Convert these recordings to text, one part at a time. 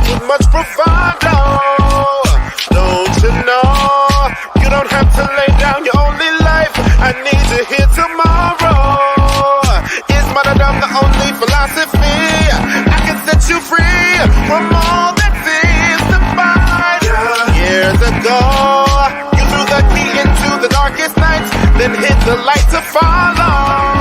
with much bravado. Don't you know, you don't have to lay down your only life. I need to hear tomorrow. Is martyrdom the only philosophy? I can set you free from all that seems to bind. Years ago, you threw the key into the darkest nights, then hit the light to follow.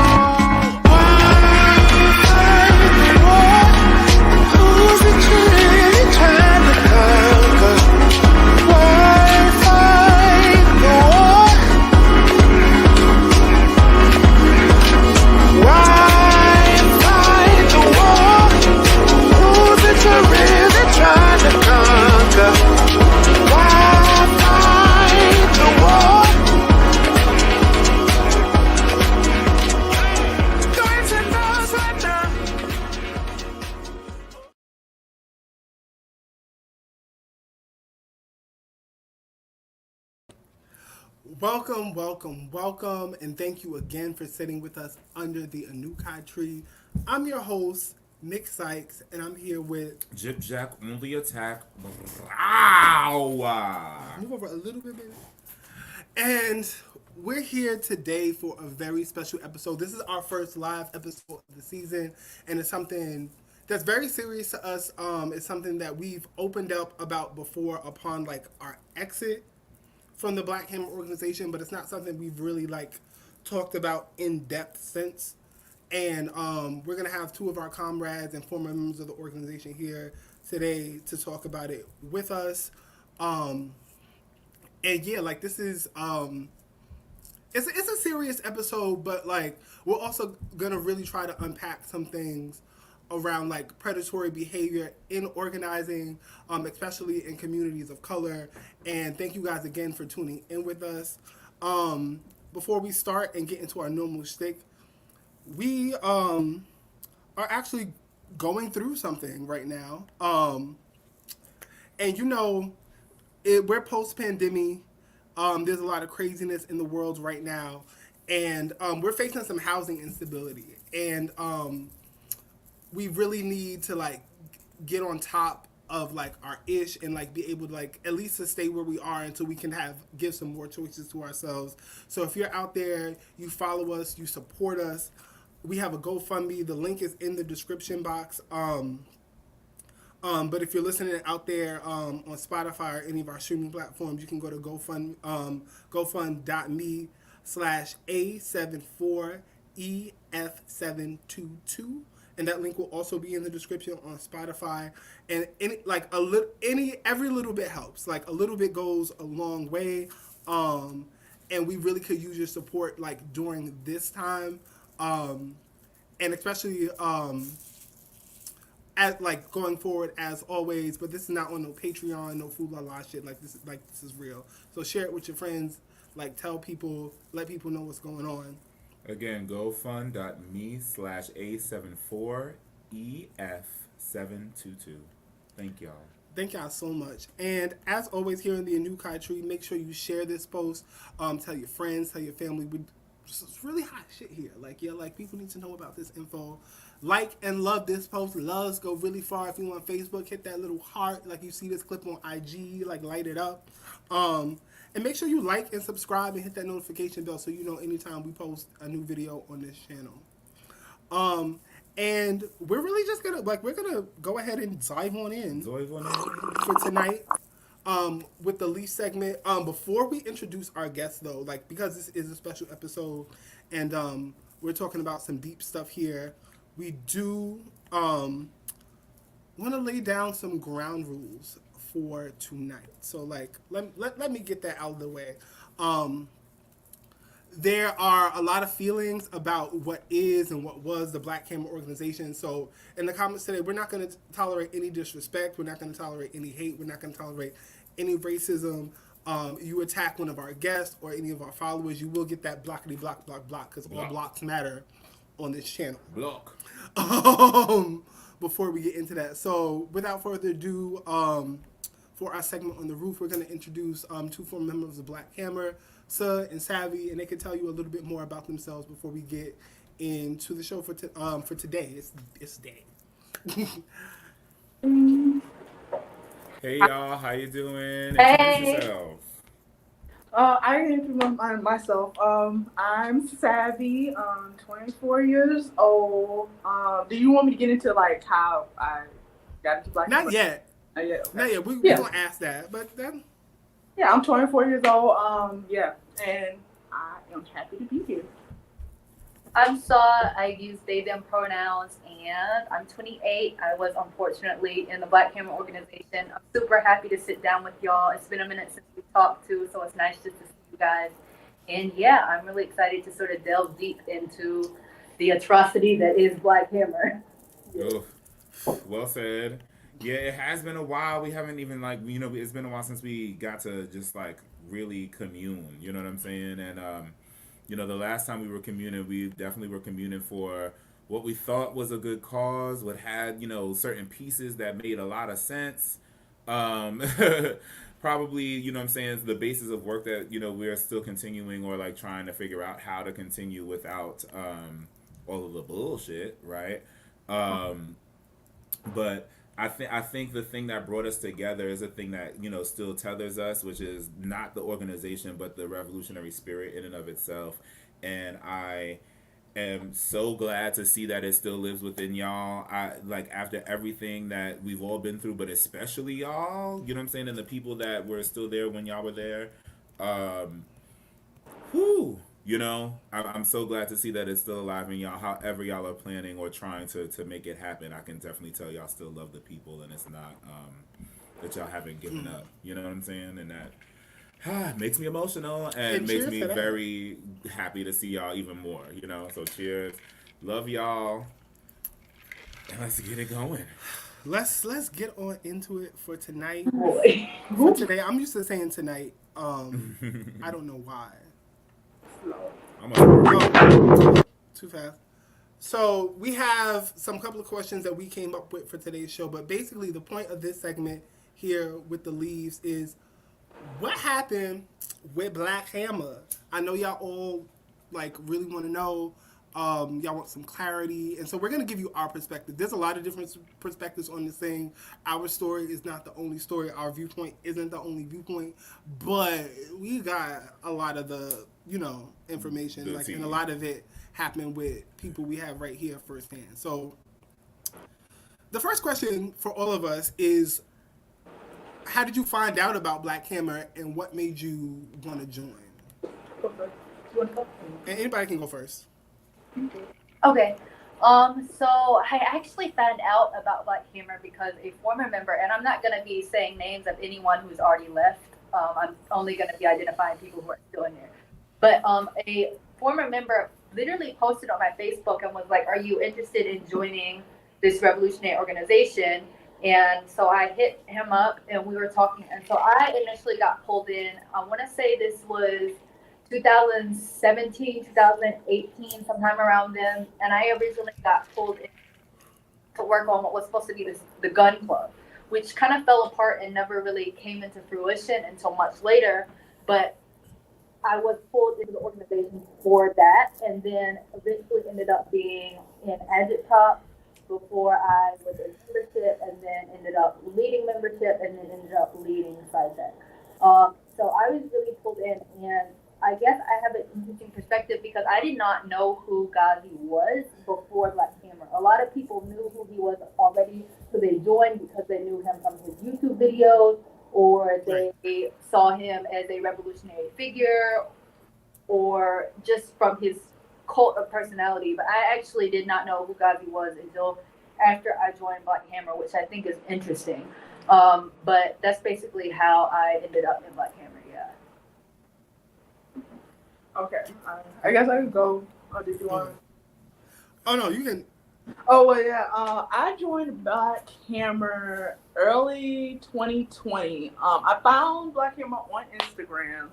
Welcome, and thank you again for sitting with us under the aNvKai tree. I'm your host, Nick Sykes, and I'm here with Jip Jack on the attack. Ow! Move over a little bit, baby. And we're here today for a very special episode. This is our first live episode of the season, and it's something that's very serious to us. It's something that we've opened up about before upon like our exit from the Black Hammer organization, but it's not something we've really like talked about in depth since. And we're gonna have two of our comrades and former members of the organization here today to talk about it with us. And yeah, like this is it's a serious episode, but like we're also gonna really try to unpack some things around like predatory behavior in organizing, especially in communities of color. And thank you guys again for tuning in with us. Before we start and get into our normal shtick, we are actually going through something right now. And you know, we're post-pandemic. There's a lot of craziness in the world right now. And we're facing some housing instability. And we really need to like get on top of like our ish and like be able to like at least to stay where we are until we can give some more choices to ourselves. So if you're out there, you follow us, you support us. We have a GoFundMe. The link is in the description box. But if you're listening out there on Spotify or any of our streaming platforms, you can go to GoFund.me/A74EF722. And that link will also be in the description on Spotify. And every little bit helps. Like a little bit goes a long way. And we really could use your support like during this time. And especially at like going forward as always. But this is not on no Patreon, no food la la shit. This is real. So share it with your friends. Like tell people, let people know what's going on. Again, gofund.me/A74EF722. Thank y'all. Thank y'all so much. And as always here in the aNvKai tree, make sure you share this post. Tell your friends, tell your family. It's really hot shit here. Like, yeah, like people need to know about this info. Like and love this post. Loves go really far. If you on Facebook, hit that little heart. Like you see this clip on IG, like light it up. And make sure you like and subscribe and hit that notification bell so you know anytime we post a new video on this channel. And we're really just gonna go ahead and dive on in for tonight with the Leaf segment. Before we introduce our guests though, like because this is a special episode and we're talking about some deep stuff here, we do want to lay down some ground rules for tonight. So like let me get that out of the way. There are a lot of feelings about what is and what was the Black Hammer organization. So in the comments today, we're not going to tolerate any disrespect. We're not going to tolerate any hate. We're not going to tolerate any racism. You attack one of our guests or any of our followers, you will get that blockity block because all blocks matter on this channel. Block. Before we get into that. So without further ado, for our segment on the roof, we're going to introduce two former members of Black Hammer, Suh and Savvy, and they can tell you a little bit more about themselves before we get into the show for today. It's day. Hey y'all, how you doing? Introduce Hey. yourself. I can introduce myself. I'm Savvy. 24 years old. Do you want me to get into like how I got into Black? Not yet. Not yet. Okay. Not yet. We're Yeah. gonna ask that, but then Yeah, I'm 24 years old. Yeah, and I am happy to be here. I'm Saw. I use they, them pronouns, and I'm 28. I was unfortunately in the Black Hammer organization. I'm super happy to sit down with y'all. It's been a minute since we talked to, so it's nice just to see you guys. And yeah, I'm really excited to sort of delve deep into the atrocity that is Black Hammer. Oh, well said. Yeah, it has been a while. We haven't even it's been a while since we got to just like really commune. You know what I'm saying? And the last time we were communing, we definitely were communing for what we thought was a good cause, what had, certain pieces that made a lot of sense. Um, Probably, what I'm saying, is the basis of work that, we're still continuing or like trying to figure out how to continue without all of the bullshit, right? But I think the thing that brought us together is a thing that still tethers us, which is not the organization but the revolutionary spirit in and of itself. And I am so glad to see that it still lives within y'all. I like after everything that we've all been through, but especially y'all. You know what I'm saying, and the people that were still there when y'all were there. Whew. I'm so glad to see that it's still alive in y'all. However y'all are planning or trying to make it happen, I can definitely tell y'all still love the people, and it's not that y'all haven't given up. You know what I'm saying? And that makes me emotional and makes cheers me to that. very happy to see y'all even more. So cheers, love y'all, and let's get it going. let's get on into it for tonight. Boy. For today, I'm used to saying tonight. I don't know why. I'm a Too fast. So we have some couple of questions that we came up with for today's show, but basically the point of this segment here with the leaves is what happened with Black Hammer. I know y'all all like really want to know. Y'all want some clarity, and so we're gonna give you our perspective. There's a lot of different perspectives on this thing. Our story is not the only story. Our viewpoint isn't the only viewpoint, but we got a lot of the information, The like, tea. and a lot of it happened with people we have right here firsthand. So the first question for all of us is, how did you find out about Black Hammer, and what made you want to join? And anybody can go first. Okay. So I actually found out about Black Hammer because a former member, and I'm not going to be saying names of anyone who's already left. I'm only going to be identifying people who are still in there. But a former member literally posted on my Facebook and was like, "Are you interested in joining this revolutionary organization?" And so I hit him up and we were talking. And so I initially got pulled in. I want to say this was 2017, 2018, sometime around then. And I originally got pulled in to work on what was supposed to be the gun club, which kind of fell apart and never really came into fruition until much later. But I was pulled into the organization for that, and then eventually ended up being in aNvKai before I was in membership, and then ended up leading membership, and then ended up leading SciTech. So I was really pulled in, and I guess I have an interesting perspective because I did not know who Gazi was before Black Hammer. A lot of people knew who he was already, so they joined because they knew him from his YouTube videos, or they saw him as a revolutionary figure, or just from his cult of personality. But I actually did not know who Gazi was until after I joined Black Hammer, which I think is interesting. But that's basically how I ended up in Black Hammer, yeah. Okay. I guess I could go. Oh, did you want? Oh no, you can. Oh well, yeah. I joined Black Hammer early 2020. I found Black Hammer on Instagram,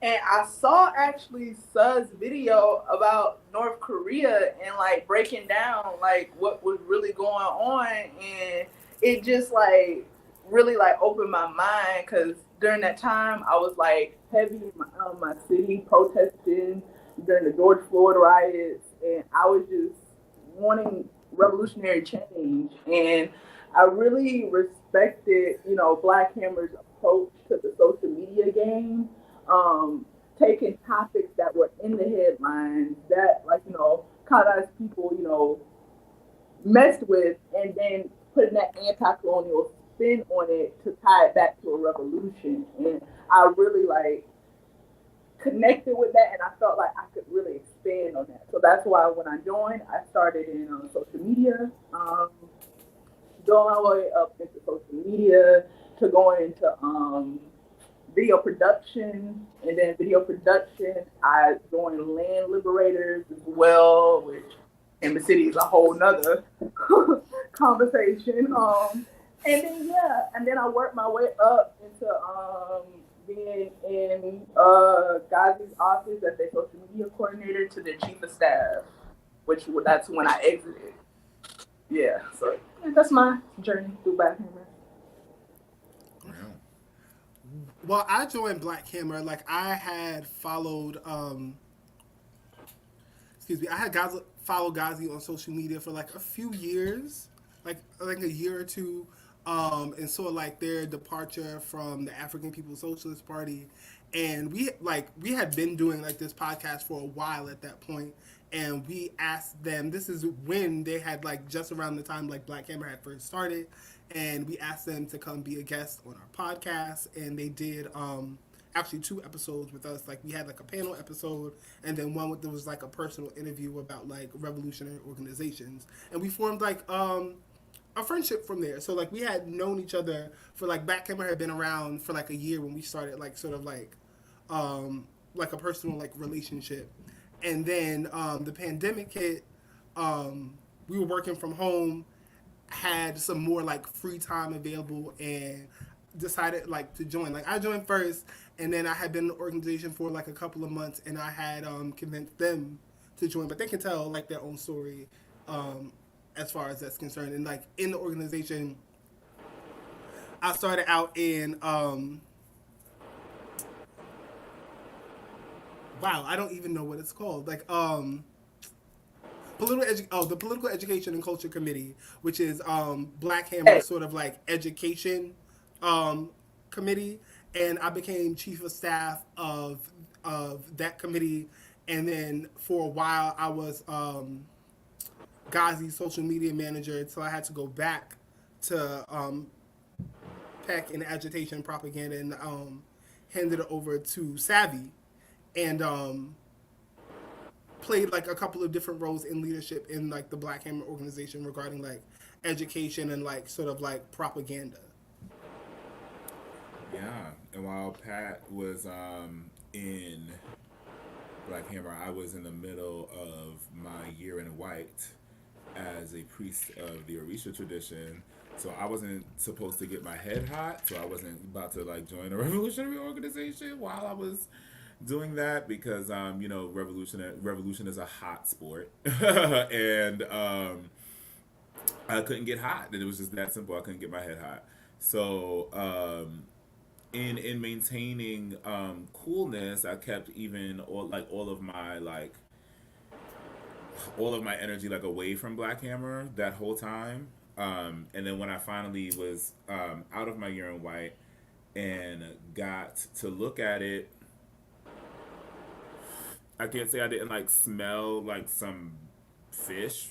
and I saw actually Suz's video about North Korea and like breaking down like what was really going on, and it just like really like opened my mind because during that time I was like heavy in my city protesting during the George Floyd riots, and I was just wanting revolutionary change. And I really respected, Black Hammer's approach to the social media game, taking topics that were in the headlines that, like, kind of as people, messed with, and then putting that anti-colonial spin on it to tie it back to a revolution. And I really like connected with that, and I felt like I could really expand on that. So that's why when I joined, I started in social media, going my way up into social media to going into video production, and then video production, I joined Land Liberators as well, which in the city is a whole nother conversation. And then I worked my way up into being in Gazi's office as their social media coordinator to their chief of staff, that's when I exited. Yeah, so that's my journey through Black Hammer. Well, I joined Black Hammer. Like, I had followed, followed Gazi on social media for like a few years, like a year or two, and saw like their departure from the African People's Socialist Party, and we had been doing like this podcast for a while at that point, and we asked them. This is when they had like just around the time like Black Hammer had first started. And we asked them to come be a guest on our podcast, and they did actually 2 episodes with us. Like, we had like a panel episode, and then one there was like a personal interview about like revolutionary organizations, and we formed like a friendship from there. So like we had known each other for like Black Hammer had been around for like a year when we started like sort of like a personal like relationship, and then the pandemic hit. We were working from home, had some more like free time available, and decided like to join. Like, I joined first, and then I had been in the organization for like a couple of months, and I had convinced them to join, but they can tell like their own story as far as that's concerned. And like in the organization, I started out in I don't even know what it's called. Like the Political Education and Culture Committee, which is Black Hammer's sort of like education committee, and I became chief of staff of that committee, and then for a while I was Gazi's social media manager until I had to go back to PEC in agitation and propaganda, and handed it over to Savvy, and played like a couple of different roles in leadership in like the Black Hammer organization regarding like education and like sort of like propaganda. Yeah, and while Pat was in Black Hammer, I was in the middle of my year in white as a priest of the Orisha tradition. So I wasn't supposed to get my head hot, so I wasn't about to like join a revolutionary organization while I was doing that, because revolution is a hot sport. And I couldn't get hot, and it was just that simple. I couldn't get my head hot. So in maintaining coolness, I kept all of my energy like away from Black Hammer that whole time. And then when I finally was out of my year in white and got to look at it, I can't say I didn't like smell like some fish.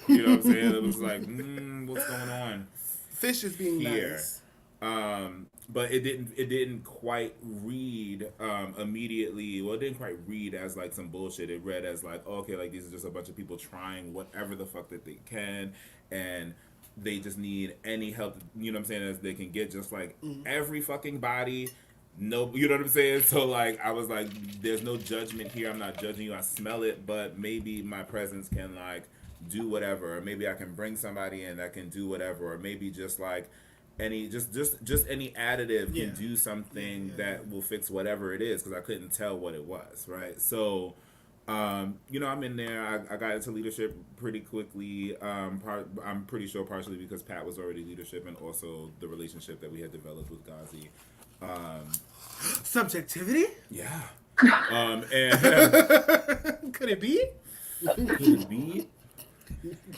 You know what I'm saying? It was like, what's going on? Fish is being here. Nice. But it didn't quite read immediately. Well, it didn't quite read as like some bullshit. It read as like, okay, like these are just a bunch of people trying whatever the fuck that they can, and they just need any help, you know what I'm saying, as they can get, just like every fucking body. No, you know what I'm saying? So like, I was like, there's no judgment here. I'm not judging you. I smell it, but maybe my presence can like do whatever, or maybe I can bring somebody in that can do whatever, or maybe just like any just any additive can do something that will fix whatever it is, because I couldn't tell what it was, right? So I'm in there. I got into leadership pretty quickly. I'm pretty sure partially because Pat was already leadership, and also the relationship that we had developed with Gazi. Subjectivity? Yeah. And could it be? Could it be?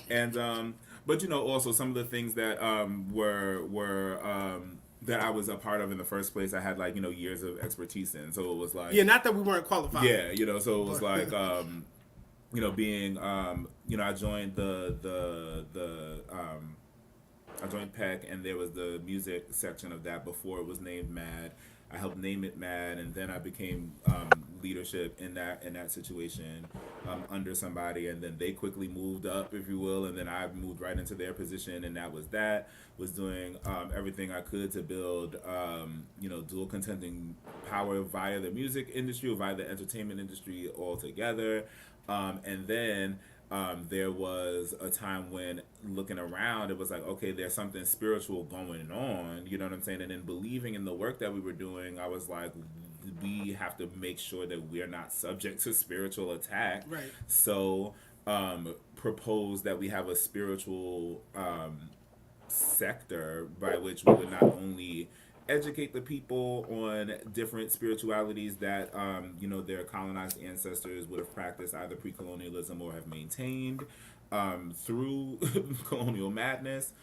And But also some of the things that were that I was a part of in the first place, I had like years of expertise in. So it was like, Yeah, not that we weren't qualified. yeah, so it was like being I joined I joined Peck, and there was the music section of that before it was named Mad. I helped name it Mad, and then I became leadership in that situation under somebody, and then they quickly moved up, if you will, and then I moved right into their position, and that was doing everything I could to build dual contending power via the music industry or via the entertainment industry altogether, and then there was a time when looking around, it was like, okay, there's something spiritual going on, you know what I'm saying? And then believing in the work that we were doing, I was like, we have to make sure that we're not subject to spiritual attack. Right. So propose that we have a spiritual sector by which we would not only educate the people on different spiritualities that their colonized ancestors would have practiced either pre-colonialism or have maintained through colonial madness,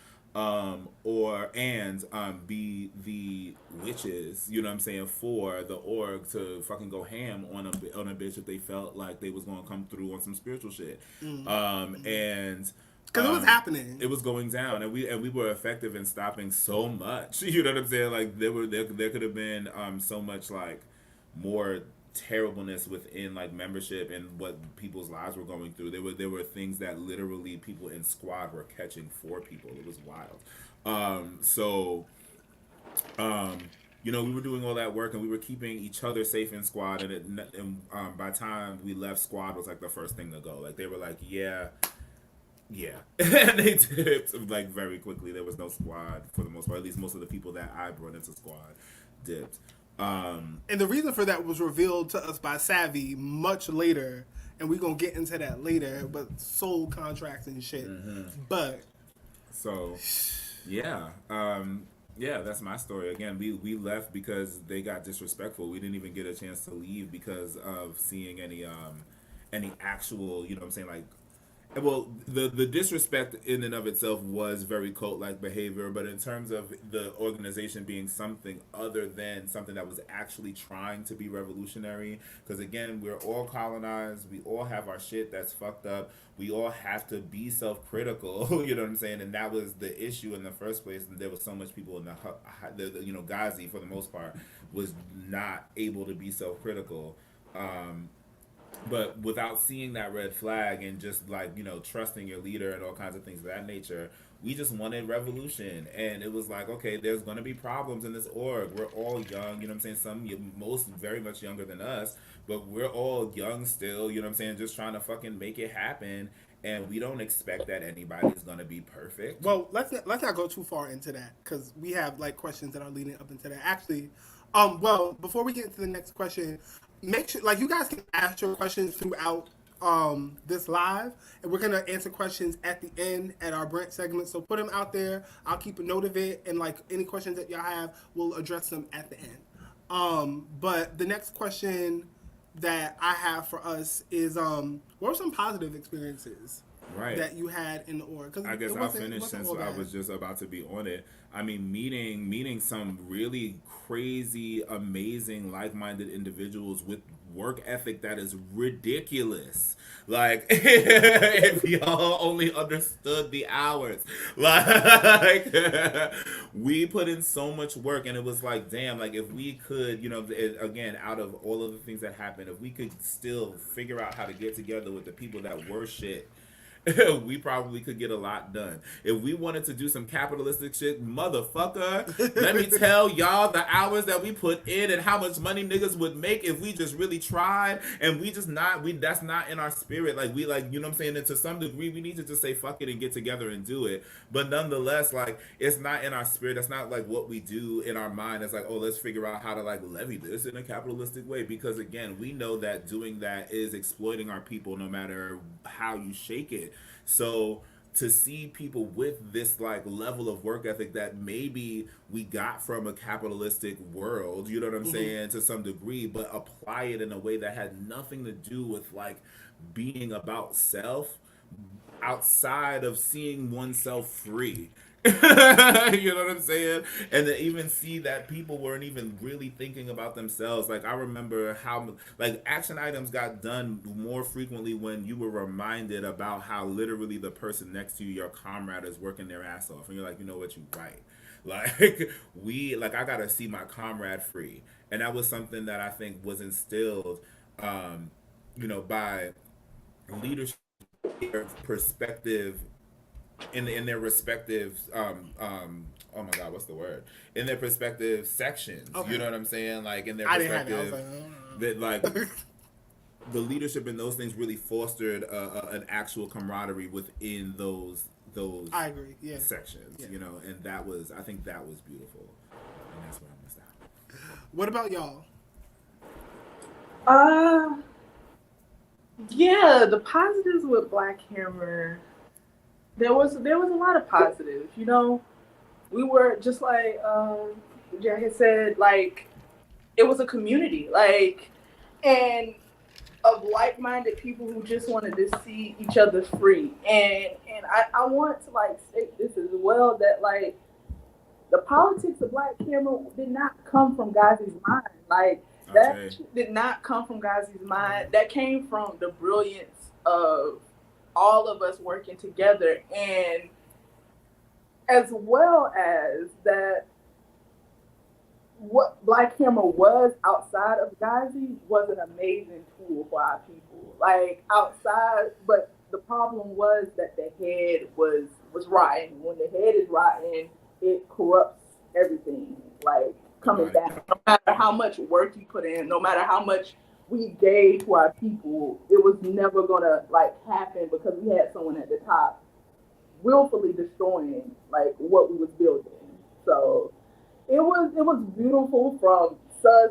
be the witches, you know what I'm saying, for the org to fucking go ham on a bitch if they felt like they was gonna come through on some spiritual shit. And because it was happening. It was going down, and we were effective in stopping so much. You know what I'm saying? Like there could have been so much like more terribleness within like membership and what people's lives were going through. There were things that literally people in squad were catching for people. It was wild. We were doing all that work, and we were keeping each other safe in squad. And by the time we left, squad was like the first thing to go. Like they were like, yeah. And they dipped like very quickly. There was no squad for the most part. At least most of the people that I brought into squad dipped. And the reason for that was revealed to us by Savvy much later, and we're gonna get into that later. But soul contracts and shit. Mm-hmm. But so, yeah, that's my story. Again, we left because they got disrespectful. We didn't even get a chance to leave because of seeing any actual, you know what I'm saying, like. Well, the disrespect in and of itself was very cult-like behavior, but in terms of the organization being something other than something that was actually trying to be revolutionary, because again, we're all colonized, we all have our shit that's fucked up, we all have to be self-critical, you know what I'm saying, and that was the issue in the first place, and there was so much people in the Gazi, for the most part, was not able to be self-critical, but without seeing that red flag and just like, trusting your leader and all kinds of things of that nature, we just wanted revolution. And it was like, okay, there's going to be problems in this org. We're all young, you know what I'm saying? Most very much younger than us, but we're all young still, you know what I'm saying? Just trying to fucking make it happen. And we don't expect that anybody's going to be perfect. Well, let's not go too far into that, because we have like questions that are leading up into that. Actually, before we get into the next question, make sure, like, you guys can ask your questions throughout this live, and we're gonna answer questions at the end at our Brent segment. So put them out there. I'll keep a note of it, and like any questions that y'all have, we'll address them at the end. But the next question that I have for us is, what were some positive experiences that you had in the org? I guess I'll finish since I was just about to be on it. I mean, meeting some really crazy, amazing, like-minded individuals with work ethic that is ridiculous. Like, if y'all only understood the hours. Like, we put in so much work, and it was like, damn, like, if we could, again, out of all of the things that happened, if we could still figure out how to get together with the people that were shit, we probably could get a lot done. If we wanted to do some capitalistic shit, motherfucker, let me tell y'all the hours that we put in and how much money niggas would make if we just really tried, and that's not in our spirit. Like, you know what I'm saying? And to some degree, we need to just say fuck it and get together and do it. But nonetheless, like, it's not in our spirit. That's not like what we do in our mind. It's like, oh, let's figure out how to like levy this in a capitalistic way. Because again, we know that doing that is exploiting our people no matter how you shake it. So to see people with this like level of work ethic that maybe we got from a capitalistic world, you know what I'm saying, to some degree, but apply it in a way that had nothing to do with like being about self, outside of seeing oneself free. You know what I'm saying? And to even see that people weren't even really thinking about themselves. Like, I remember how, like, action items got done more frequently when you were reminded about how literally the person next to you, your comrade, is working their ass off. And you're like, you know what, you right. Like, I gotta see my comrade free. And that was something that I think was instilled, by leadership perspective in their respective oh my god, what's the word, in their respective sections. Okay. You know what I'm saying? Like, in their perspective, that like the leadership in those things really fostered an actual camaraderie within those I agree, yeah, sections. Yeah. And I think that was beautiful, and that's where I'm gonna stop. What about y'all? Yeah, the positives with Black Hammer, there was a lot of positives. We were just like Jack had said, like, it was a community, like, and of like-minded people who just wanted to see each other free. And I want to like state this as well, that like the politics of Black Hammer did not come from Gazi's mind. Like, that did not come from Gazi's mind. That came from the brilliance of all of us working together, and as well as that what Black Hammer was outside of Gazi was an amazing tool for our people. Like, outside, but the problem was that the head was rotten. When the head is rotten, it corrupts everything. Like, coming back, no matter how much work you put in, no matter how much we gave to our people, it was never gonna like happen because we had someone at the top willfully destroying like what we was building. So it was beautiful from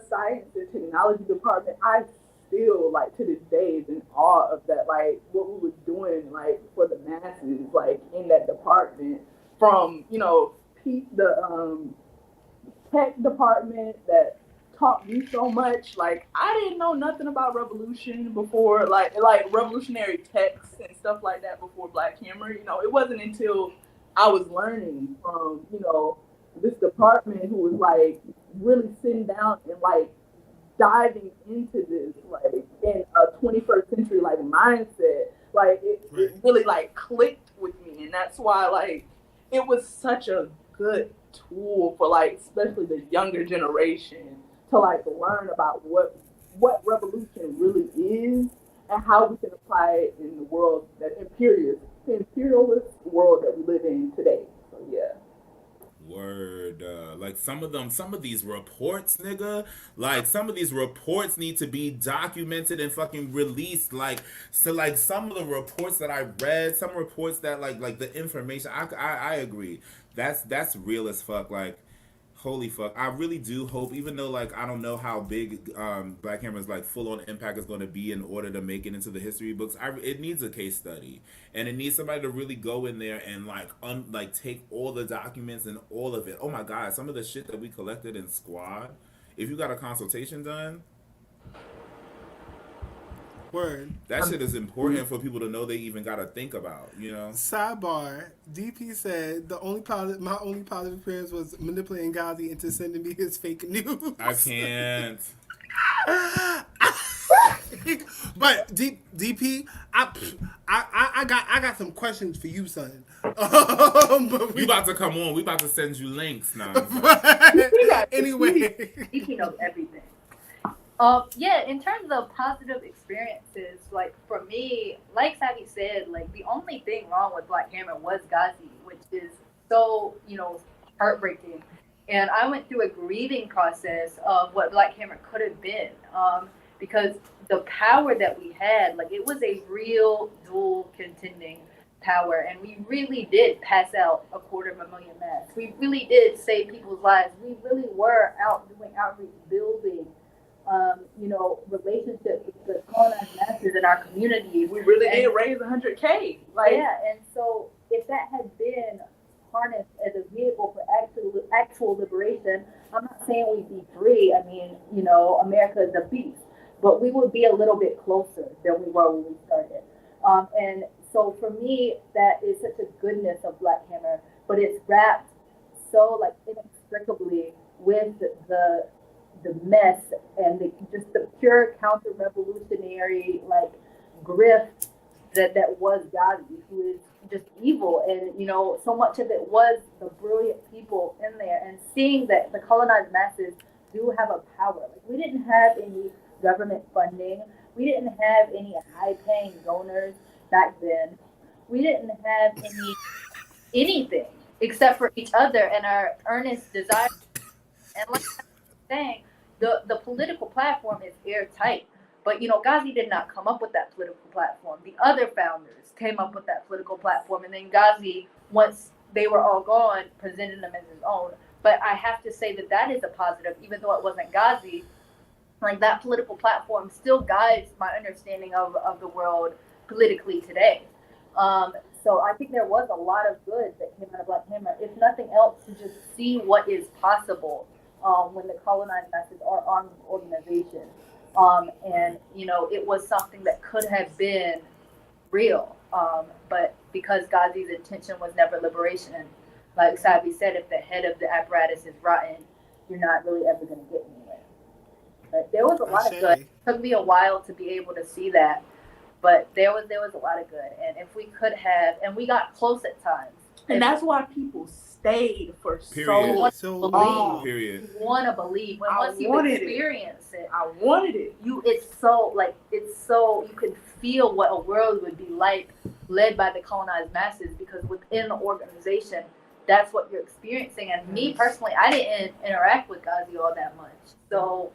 science and technology department. I still, like, to this day is in awe of that, like what we was doing like for the masses, like in that department, from the tech department that taught me so much. Like, I didn't know nothing about revolution before, like revolutionary texts and stuff like that before Black Hammer. It wasn't until I was learning from, this department who was like really sitting down and like diving into this, like in a 21st century like mindset. Like, it really like clicked with me. And that's why like it was such a good tool for like especially the younger generation to like learn about what revolution really is and how we can apply it in the world, that imperialist world that we live in today. So yeah. Word. Like, some of these reports, nigga, like, some of these reports need to be documented and fucking released. Like, so like some of the reports that I read, some reports that like the information, I agree, that's real as fuck. Like, holy fuck, I really do hope, even though like I don't know how big Black Hammer's like full on impact is going to be in order to make it into the history books, it needs a case study, and it needs somebody to really go in there and like take all the documents and all of it. Oh my god, some of the shit that we collected in Squad, if you got a consultation done, word, that shit is important for people to know they even got to think about, Sidebar, DP said my only positive experience was manipulating Gazi into sending me his fake news. I can't. But DP, I got some questions for you, son. But you about to come on? We about to send you links now. Anyway, DP knows everything. Yeah, in terms of positive experiences, like for me, like Savvy said, like the only thing wrong with Black Hammer was Gazi, which is so, heartbreaking. And I went through a grieving process of what Black Hammer could have been, because the power that we had, like, it was a real dual contending power, and we really did pass out 250,000 masks. We really did save people's lives. We really were out doing outreach, building relationships with the colonized masses in our community. We really did raise 100K. Like, yeah, and so if that had been harnessed as a vehicle for actual liberation, I'm not saying we'd be free. I mean, America is a beast, but we would be a little bit closer than we were when we started. And So for me, that is such a goodness of Black Hammer, but it's wrapped so like inextricably with the mess and just the pure counter revolutionary like grift that was Gazi, who is just evil. And so much of it was the brilliant people in there, and seeing that the colonized masses do have a power. Like, we didn't have any government funding, we didn't have any high paying donors back then, we didn't have anything except for each other and our earnest desire. And like I'm saying, the political platform is airtight. But Gazi did not come up with that political platform. The other founders came up with that political platform, and then Gazi, once they were all gone, presented them as his own. But I have to say that is a positive, even though it wasn't Gazi. Like, that political platform still guides my understanding of the world politically today. So I think there was a lot of good that came out of Black Hammer, if nothing else, to just see what is possible when the colonized masses are armed organization. And it was something that could have been real, but because Gazi's intention was never liberation, like Sabi said, if the head of the apparatus is rotten, you're not really ever going to get anywhere. But there was a lot of good. It took me a while to be able to see that, but there was a lot of good. And if we could have, and we got close at times, and that's why people stayed for so long. Period. You want to believe. Once you experience it, I wanted it. It's so you can feel what a world would be like led by the colonized masses, because within the organization, that's what you're experiencing. And me personally, I didn't interact with Gazi all that much. So,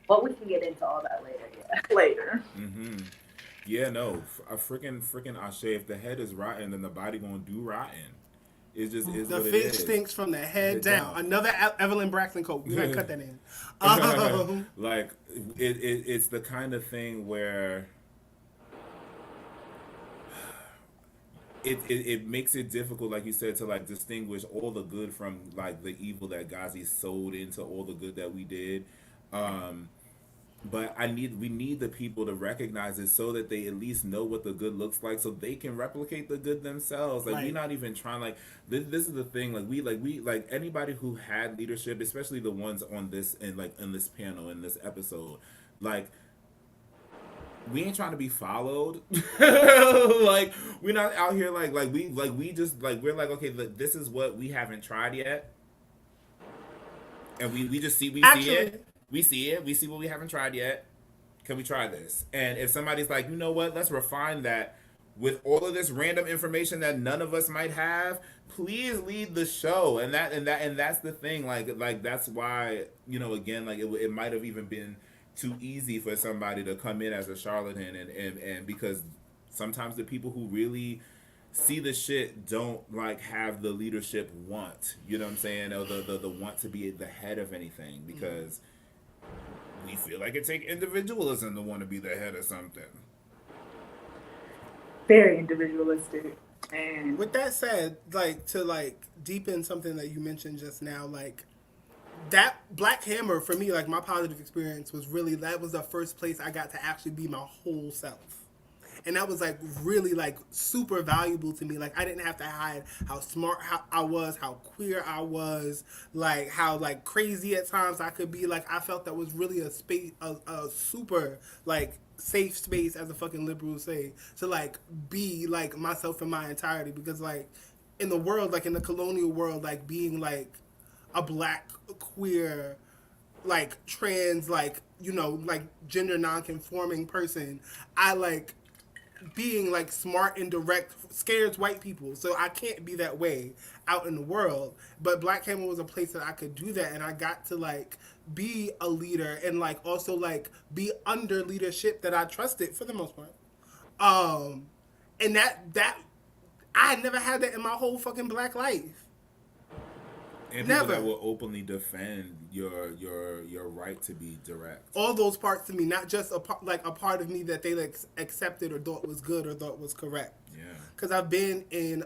but we can get into all that later. Yeah. Later. Mm-hmm. Yeah, no, a freaking Ashe. If the head is rotten, then the body gonna do rotten. It just is the what it fish is. stinks from the head down. Another Evelyn Braxton quote. We're gonna cut that in. Like it's the kind of thing where it makes it difficult, like you said, to like distinguish all the good from like the evil that Gazi sowed into all the good that we did. But we need the people to recognize it so that they at least know what the good looks like, so they can replicate the good themselves. Like, we're not even trying, like, this is the thing, like anybody who had leadership, especially the ones on this and like in this panel, in this episode, like, we ain't trying to be followed. Like, we're not out here we just like, we're like, okay, this is what we haven't tried yet, and we just see it. We see it. We see what we haven't tried yet. Can we try this? And if somebody's like, you know what, let's refine that with all of this random information that none of us might have, please lead the show. And that's the thing. Like that's why, again, like it might have even been too easy for somebody to come in as a charlatan, and because sometimes the people who really see the shit don't like have the leadership want, you know what I'm saying, or the want to be the head of anything, because we feel like it takes individualism to want to be the head of something. Very individualistic. And with that said, to deepen something that you mentioned just now, like that Black Hammer for me, like my positive experience was really, that was the first place I got to actually be my whole self. And that was like really like super valuable to me. Like, I didn't have to hide how smart I was, how queer I was, like how like crazy at times I could be. Like, I felt that was really a space, a super like safe space, as the fucking liberals say, to like be like myself in my entirety. Because like in the world, like in the colonial world, like being like a Black queer, like trans, like like gender non-conforming person, I like being like smart and direct scares white people, so I can't be that way out in the world. But Black Hammer was a place that I could do that, and I got to like be a leader and like also like be under leadership that I trusted for the most part. And that I had never had that in my whole fucking Black life. And never. People that will openly defend your right to be direct. All those parts of me, not just a part of me that they like accepted or thought was good or thought was correct. Yeah. Because I've been in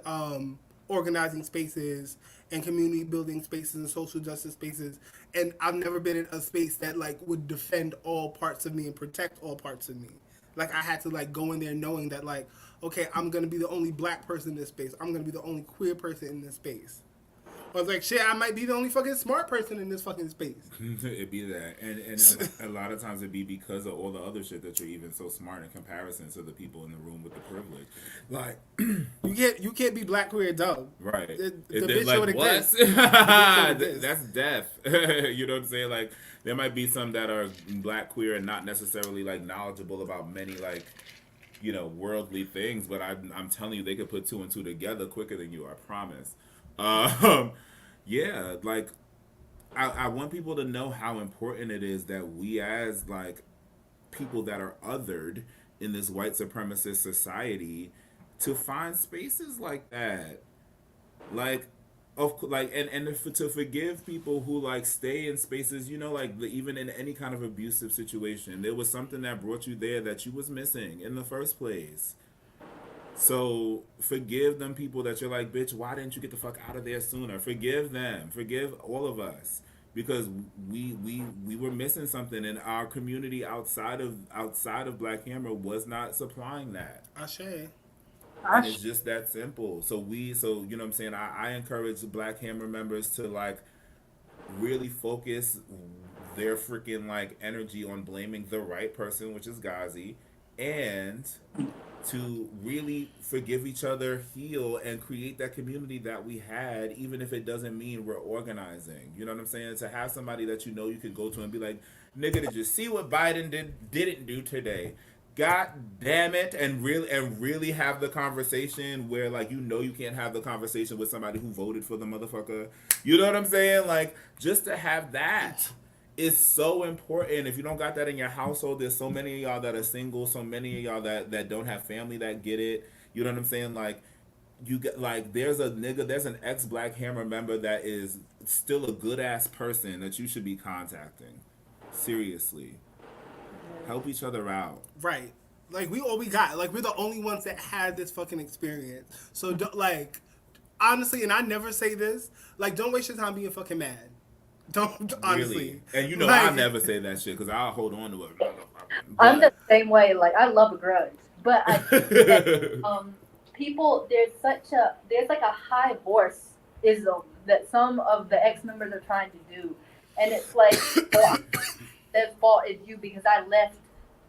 organizing spaces and community building spaces and social justice spaces, and I've never been in a space that like would defend all parts of me and protect all parts of me. Like, I had to, like, go in there knowing that, like, okay, I'm going to be the only black person in this space. I'm going to be the only queer person in this space. I was like, shit, I might be the only fucking smart person in this fucking space. It'd be that. And a lot of times it'd be because of all the other shit that you're even so smart in comparison to the people in the room with the privilege. Like, you can't be black, queer, dumb. right. The They're bitch like, would exist. That's death. You know what I'm saying? Like, there might be some that are black, queer, and not necessarily, like, knowledgeable about many, like, you know, worldly things, but I'm telling you, they could put two and two together quicker than you, I promise. Yeah, like, I want people to know how important it is that we as, like, people that are othered in this white supremacist society to find spaces like that. Like, to forgive people who, like, stay in spaces, you know, like, even in any kind of abusive situation, there was something that brought you there that you was missing in the first place. So forgive them people that you're like, bitch, why didn't you get the fuck out of there sooner? Forgive them. Forgive all of us. Because we were missing something, and our community outside of Black Hammer was not supplying that. Ashe. And it's just that simple. So you know what I'm saying? I encourage the Black Hammer members to, like, really focus their freaking, like, energy on blaming the right person, which is Gazi, and to really forgive each other, heal, and create that community that we had, even if it doesn't mean we're organizing. You know what I'm saying? To have somebody that you know you can go to and be like, nigga, did you see what Biden didn't do today? God damn it. And really have the conversation where, like, you know you can't have the conversation with somebody who voted for the motherfucker. You know what I'm saying? Like, just to have that is so important. If you don't got that in your household, there's so many of y'all that are single, so many of y'all that don't have family that get it. You know what I'm saying? Like, you get, like, there's an ex-Black Hammer member that is still a good ass person that you should be contacting. Seriously. Help each other out. Right. Like, we all we got. Like, we're the only ones that had this fucking experience. So, like, honestly, and I never say this, like, don't waste your time being fucking mad. Don't, honestly. Really. And you know, like, I'll never say that shit because I'll hold on to it. I'm the same way. Like, I love a grudge, but I think that, people, there's like a high horse-ism that some of the ex-members are trying to do. And it's like, well, that fault is you because I left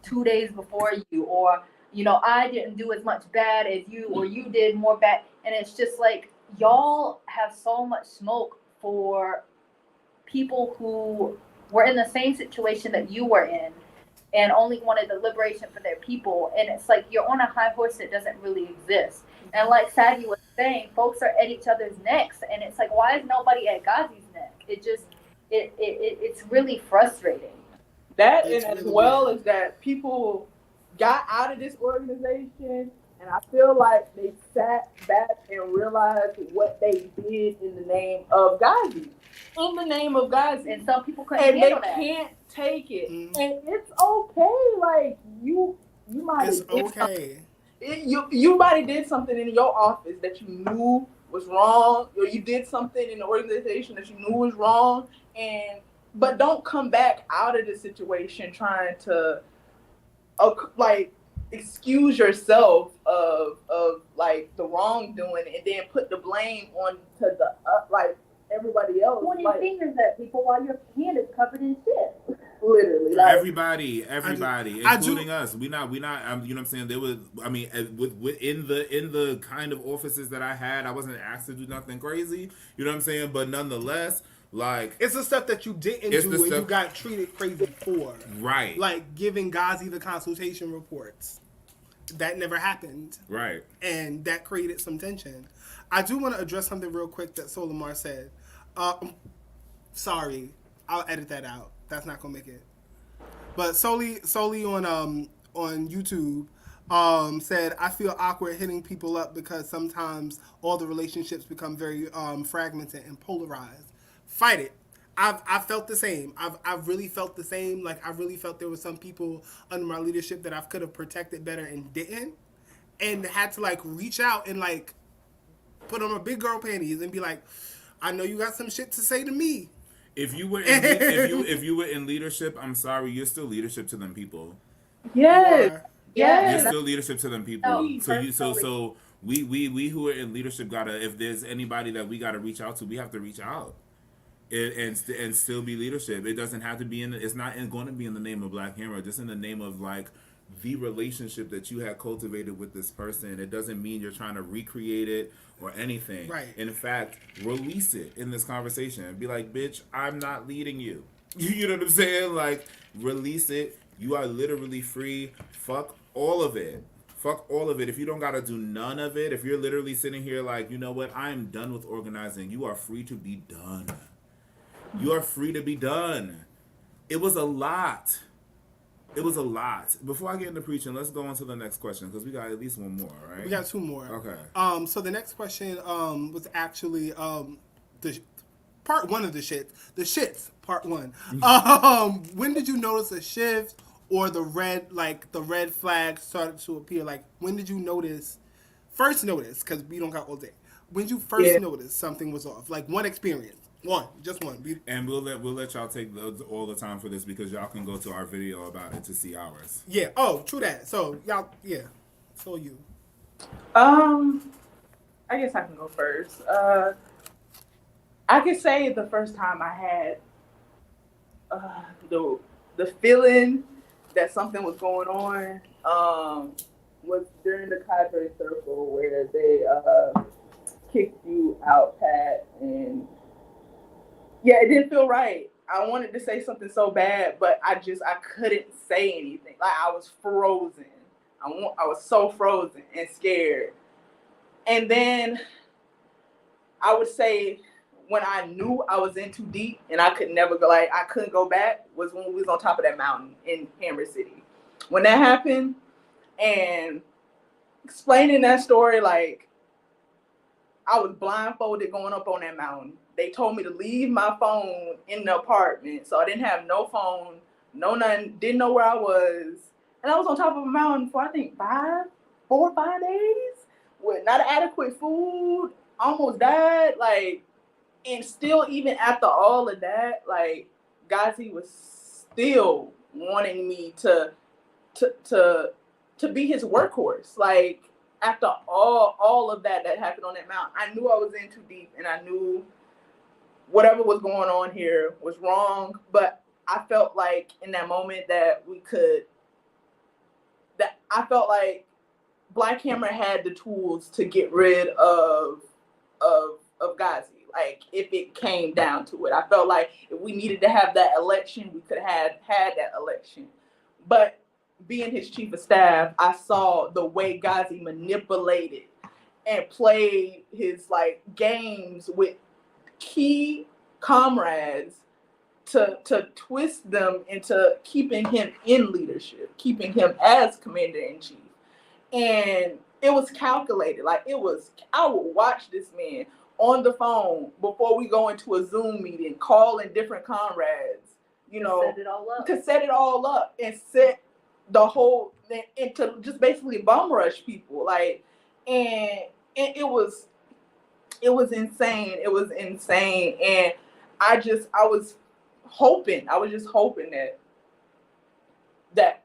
2 days before you, or, you know, I didn't do as much bad as you, or you did more bad. And it's just like, y'all have so much smoke for people who were in the same situation that you were in and only wanted the liberation for their people. And it's like, you're on a high horse that doesn't really exist. And like Sadie was saying, folks are at each other's necks, and it's like, why is nobody at Gazi's neck? It's really frustrating. That, and as well as that people got out of this organization, and I feel like they sat back and realized what they did in the name of Gazi. In the name of Gazi. And some people couldn't and handle they that. can't take it. Mm-hmm. And it's okay. Like, you might have you might have did something in your office that you knew was wrong, or you did something in the organization that you knew was wrong, but don't come back out of the situation trying to like excuse yourself of like the wrongdoing and then put the blame on to the like everybody else. Pointing like, fingers at people while your hand is covered in shit. Literally, like, everybody, including us. We not. You know what I'm saying? There was. I mean, in the kind of offices that I had, I wasn't asked to do nothing crazy. You know what I'm saying? But nonetheless, like, it's the stuff that you didn't do and you got treated crazy for. Right. Like giving Gazi the consultation reports. That never happened. Right. And that created some tension. I do want to address something real quick that Solimar said. Sorry, I'll edit that out. That's not gonna make it. But solely on YouTube, said, I feel awkward hitting people up because sometimes all the relationships become very fragmented and polarized. Fight it. I've felt the same. I've really felt the same. Like, I really felt there was some people under my leadership that I could have protected better and didn't, and had to, like, reach out and, like, put on my big girl panties and be like, I know you got some shit to say to me. If you were in, if you were in leadership, I'm sorry, you're still leadership to them people. Yes. Yeah. You're Yeah. still leadership to them people. No, So we who are in leadership gotta, if there's anybody that we gotta reach out to, we have to reach out. And still be leadership. It doesn't have to be it's not going to be in the name of Black Hammer, just in the name of like the relationship that you had cultivated with this person. It doesn't mean you're trying to recreate it or anything. Right. In fact, release it in this conversation and be like, bitch, I'm not leading you. You know what I'm saying? Like, release it. You are literally free. Fuck all of it. Fuck all of it. If you don't gotta do none of it, if you're literally sitting here like, you know what, I'm done with organizing, you are free to be done. You are free to be done. It was a lot. It was a lot. Before I get into preaching, let's go on to the next question because we got at least one more, right? We got two more. Okay. So the next question was actually the part one of the shits. The shits, part one. When did you notice a shift or the red flag started to appear? Like, when did you first notice, because we don't got all day. When did you first notice something was off? Like, one experience. Just one. And we'll let y'all take all the time for this because y'all can go to our video about it to see ours. Yeah. Oh, true that. So y'all, yeah. So you. I guess I can go first. I could say the first time I had the feeling that something was going on was during the cadre circle where they kicked you out, Pat, and yeah, it didn't feel right. I wanted to say something so bad, but I couldn't say anything. Like, I was frozen. I was so frozen and scared. And then I would say when I knew I was in too deep and I could never go, like, I couldn't go back, was when we was on top of that mountain in Hammer City. When that happened, and explaining that story, like, I was blindfolded going up on that mountain. They told me to leave my phone in the apartment, so I didn't have no phone, no nothing, didn't know where I was. And I was on top of a mountain for, I think, 4 or 5 days with not adequate food, almost died. Like, and still, even after all of that, like, Gazi was still wanting me to be his workhorse. Like, after all of that happened on that mountain, I knew I was in too deep, and I knew whatever was going on here was wrong. But I felt like in that moment that I felt like Black Hammer had the tools to get rid of Gazi. Like, if it came down to it, I felt like if we needed to have that election, we could have had that election. But being his chief of staff, I saw the way Gazi manipulated and played his, like, games with key comrades to twist them into keeping him in leadership, keeping him as commander-in-chief. And it was calculated. Like, I would watch this man on the phone before we go into a Zoom meeting, calling different comrades, to set it all up and set the whole thing, and to just basically bum rush people. Like, and it was insane. It was insane. And I was just hoping that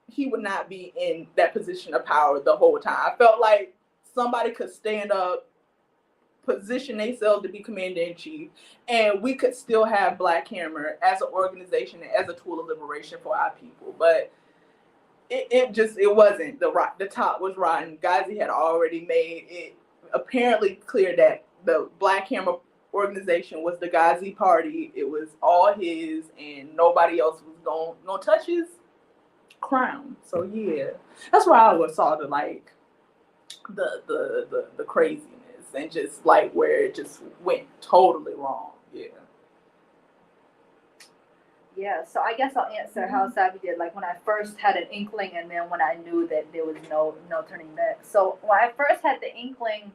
he would not be in that position of power the whole time. I felt like somebody could stand up, position themselves to be commander-in-chief, and we could still have Black Hammer as an organization and as a tool of liberation for our people. But it wasn't. The top was rotten. Gazi had already made it apparently clear that the Black Hammer organization was the Gazi party. It was all his, and nobody else was gonna touch his crown. So yeah, that's where I saw the craziness, and just like where it just went totally wrong. Yeah, so I guess I'll answer how Savvy did. Like, when I first had an inkling, and then when I knew that there was no turning back. So when I first had the inkling,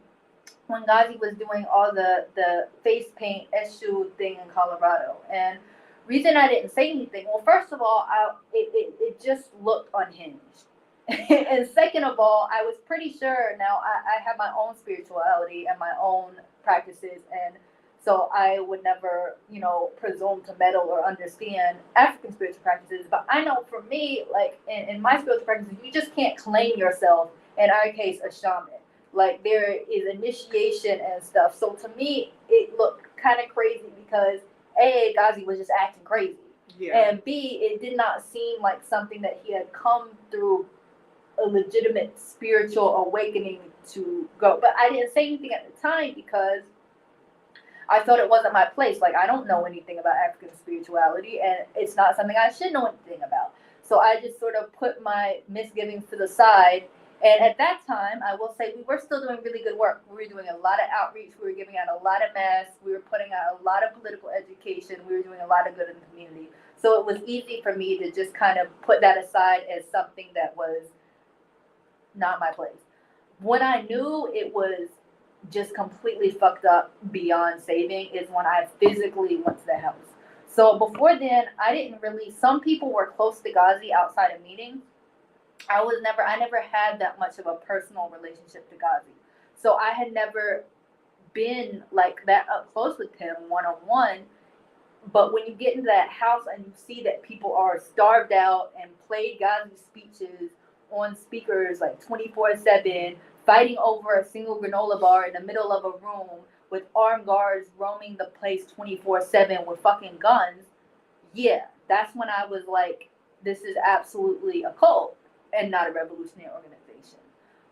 when Gazi was doing all the face paint issue thing in Colorado, and reason I didn't say anything, well, first of all, it just looked unhinged. And second of all, I was pretty sure, now I have my own spirituality and my own practices, and So I would never, presume to meddle or understand African spiritual practices. But I know for me, like in my spiritual practices, you just can't claim yourself, in our case, a shaman. Like there is initiation and stuff. So to me, it looked kind of crazy because A, Gazi was just acting crazy. Yeah. And B, it did not seem like something that he had come through a legitimate spiritual awakening to go. But I didn't say anything at the time because I thought it wasn't my place. Like, I don't know anything about African spirituality, and it's not something I should know anything about. So I just sort of put my misgivings to the side. And at that time, I will say we were still doing really good work. We were doing a lot of outreach. We were giving out a lot of mass. We were putting out a lot of political education. We were doing a lot of good in the community. So it was easy for me to just kind of put that aside as something that was not my place. When I knew it was just completely fucked up beyond saving is when I physically went to the house. So before then, I didn't really, some people were close to Gazi outside of meetings. I never had that much of a personal relationship to Gazi. So I had never been like that up close with him one-on-one. But when you get into that house and you see that people are starved out and played Gazi speeches on speakers like 24/7, fighting over a single granola bar in the middle of a room with armed guards roaming the place 24/7 with fucking guns, yeah, that's when I was like, this is absolutely a cult and not a revolutionary organization.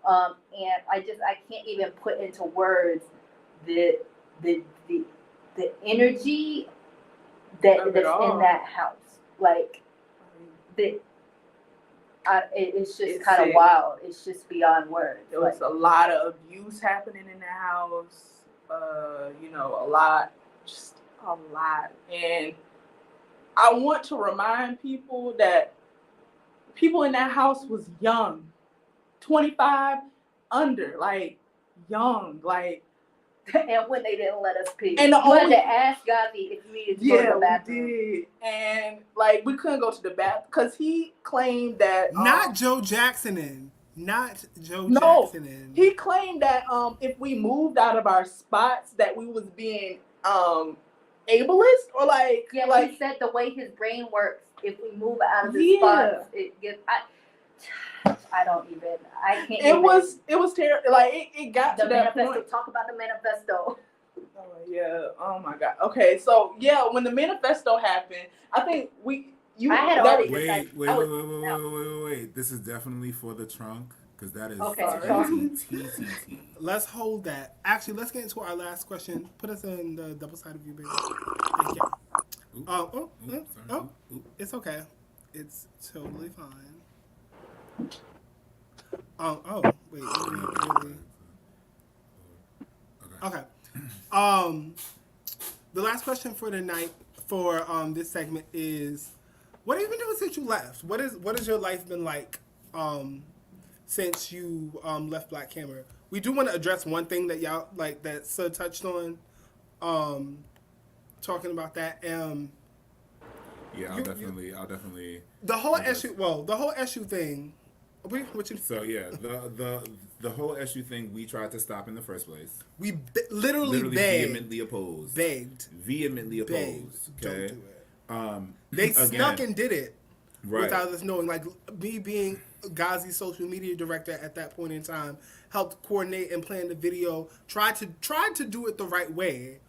And I can't even put into words the energy that's in that house. Like, it's just kind of wild. It's just beyond words. There was a lot of abuse happening in the house. Just a lot. And I want to remind people that people in that house was young, 25 under, like young, like. And when they didn't let us pee, and you had to ask Gazi if you needed to go to the bathroom. We did, and like we couldn't go to the bathroom because he claimed that not Joe Jackson. He claimed that if we moved out of our spots, that we was being ableist or like he said the way his brain works, if we move out of the spots, it gives. I can't. It was terrible. Like it got the to that manifesto. point. Talk about the manifesto. Oh yeah. Oh my God. Okay. So yeah, when the manifesto happened, I think I had already decided. Wait. This is definitely for the trunk because that is TTT. Let's hold that. Actually, let's get into our last question. Put us in the double sided view, baby. Thank you. It's okay. It's totally fine. Wait. Really? Okay. The last question for tonight for this segment is, what have you been doing since you left? What has your life been like since you left Black Camera? We do want to address one thing that y'all like that Sir touched on, talking about that. Yeah, I'll definitely. The whole issue thing. What you? So yeah, the whole issue thing we tried to stop in the first place. We literally vehemently opposed. Vehemently opposed. Okay. Don't do it. They snuck and did it without us knowing. Like me being Gazi's social media director at that point in time, helped coordinate and plan the video. Tried to do it the right way.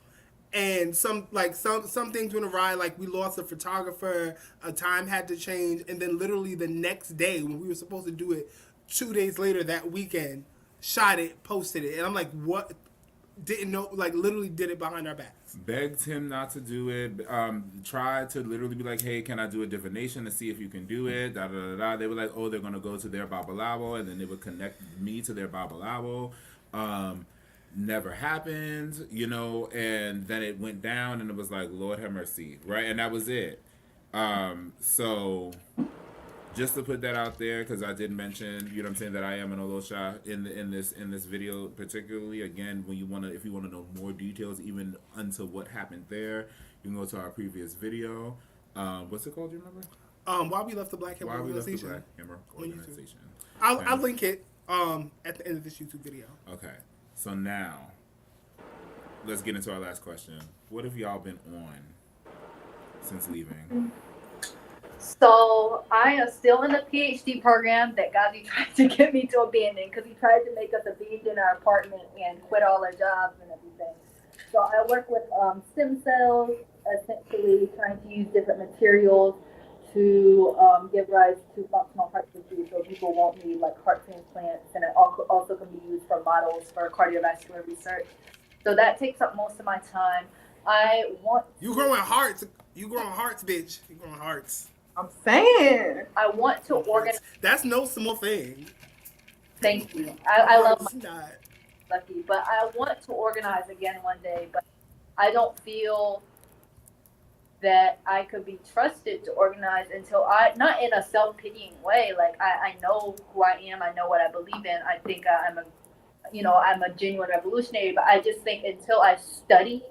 And some things went awry, like we lost a photographer, a time had to change, and then literally the next day when we were supposed to do it, 2 days later that weekend, shot it, posted it. And I'm like, what? Didn't know, like literally did it behind our backs. Begged him not to do it. Tried to literally be like, hey, can I do a divination to see if you can do it? Da, da, da, da. They were like, oh, they're going to go to their Babalawo, and then they would connect me to their Babalawo. Never happened, and then it went down and it was like, Lord have mercy, right? And that was it. So just to put that out there, because I did mention, that I am an Olosha in this video particularly. Again, if you want to know more details, even unto what happened there, you can go to our previous video. What's it called? Do you remember? Why we left the Black Hammer Organization. Why we left the Black Hammer Organization. I'll link it at the end of this YouTube video. Okay. So now, let's get into our last question. What have y'all been on since leaving? So I am still in the PhD program that Gazi tried to get me to abandon because he tried to make us abandon our apartment and quit all our jobs and everything. So I work with stem cells, essentially trying to use different materials to give rise to functional heart tissue so people won't need like heart transplants, and it also can be used for models for cardiovascular research. So that takes up most of my time. I want You growing hearts. You growing hearts, bitch. You growing hearts. I'm saying. I want to organize. That's no small thing. Thank you. I love my It's not. lucky, but I want to organize again one day. But I don't feel that I could be trusted to organize until not in a self-pitying way. Like I know who I am. I know what I believe in. I think I'm a genuine revolutionary. But I just think until I study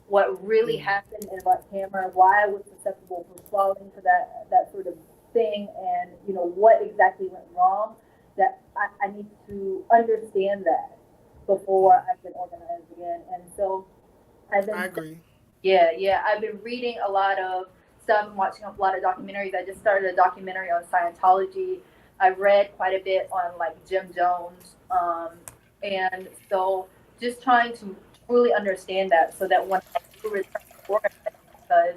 what really happened in Black Hammer, why I was susceptible for falling for that sort of thing, and what exactly went wrong, that I need to understand that before I can organize again. And so I agree. yeah, I've been reading a lot of stuff and watching a lot of documentaries. I just started a documentary on Scientology. I read quite a bit on like Jim Jones, and so just trying to truly understand that so that when I do return to organize, because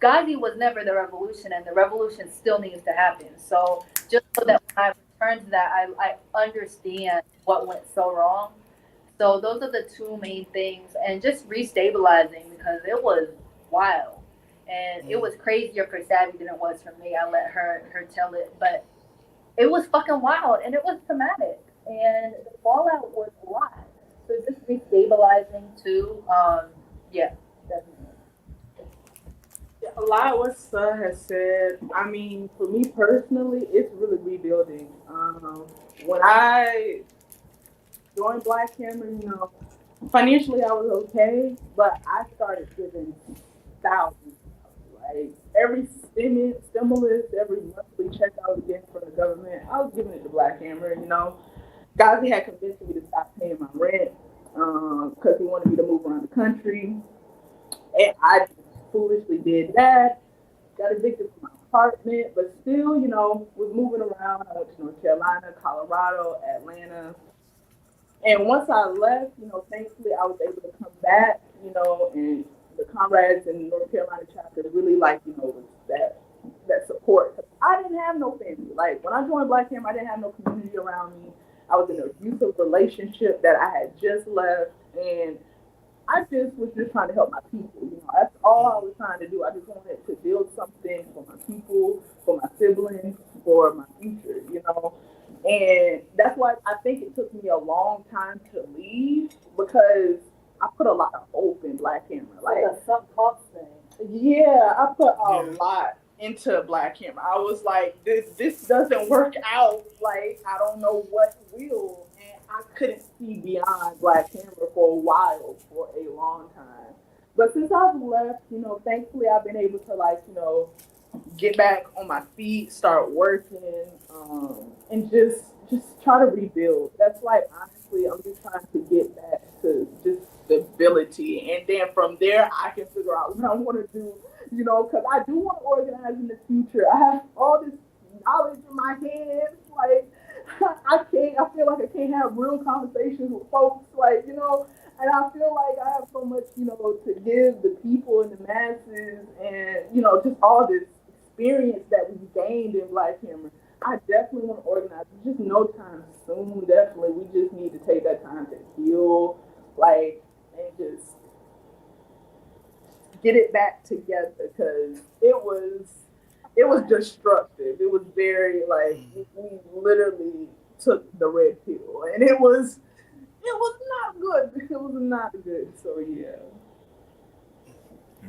Gazi was never the revolution, and the revolution still needs to happen. So just so that when I return to that, I understand what went so wrong. So those are the two main things, and just restabilizing because it was wild, and it was crazier for Savvy than it was for me. I let her tell it, but it was fucking wild, and it was traumatic, and the fallout was a lot. So just restabilizing too. Yeah, definitely. A lot of what Sir has said. I mean, for me personally, it's really rebuilding. When I joined Black Hammer, financially I was okay, but I started giving thousands. Like every stimulus, every monthly check I was getting from the government, I was giving it to Black Hammer. Gazi had convinced me to stop paying my rent because he wanted me to move around the country, and I foolishly did that. Got evicted from my apartment, but still, was moving around. I went to North Carolina, Colorado, Atlanta. And once I left, thankfully I was able to come back, and the comrades in the North Carolina chapter really was that support. I didn't have no family. Like when I joined Black Hammer, I didn't have no community around me. I was in an abusive relationship that I had just left, and I just was just trying to help my people. That's all I was trying to do. I just wanted to build something for my people, for my siblings, for my future. And that's why I think it took me a long time to leave, because I put a lot of hope in Black Hammer. Like a sunk cost thing. Yeah, I put a lot into Black Hammer. I was like, this doesn't work out. Like, I don't know what will. And I couldn't see beyond Black Hammer for a while, for a long time. But since I've left, thankfully I've been able to get back on my feet, start working, and just try to rebuild. That's like, honestly, I'm just trying to get back to just stability, and then from there I can figure out what I want to do. Because I do want to organize in the future. I have all this knowledge in my head. Like I feel like I can't have real conversations with folks. And I feel like I have so much, to give the people and the masses, and just all this experience that we've gained in Black Hammer. I definitely want to organize. It's just no time soon. Definitely, we just need to take that time to heal, and just get it back together, because it was destructive. It was very we literally took the red pill, and it was not good. It was not good. So yeah.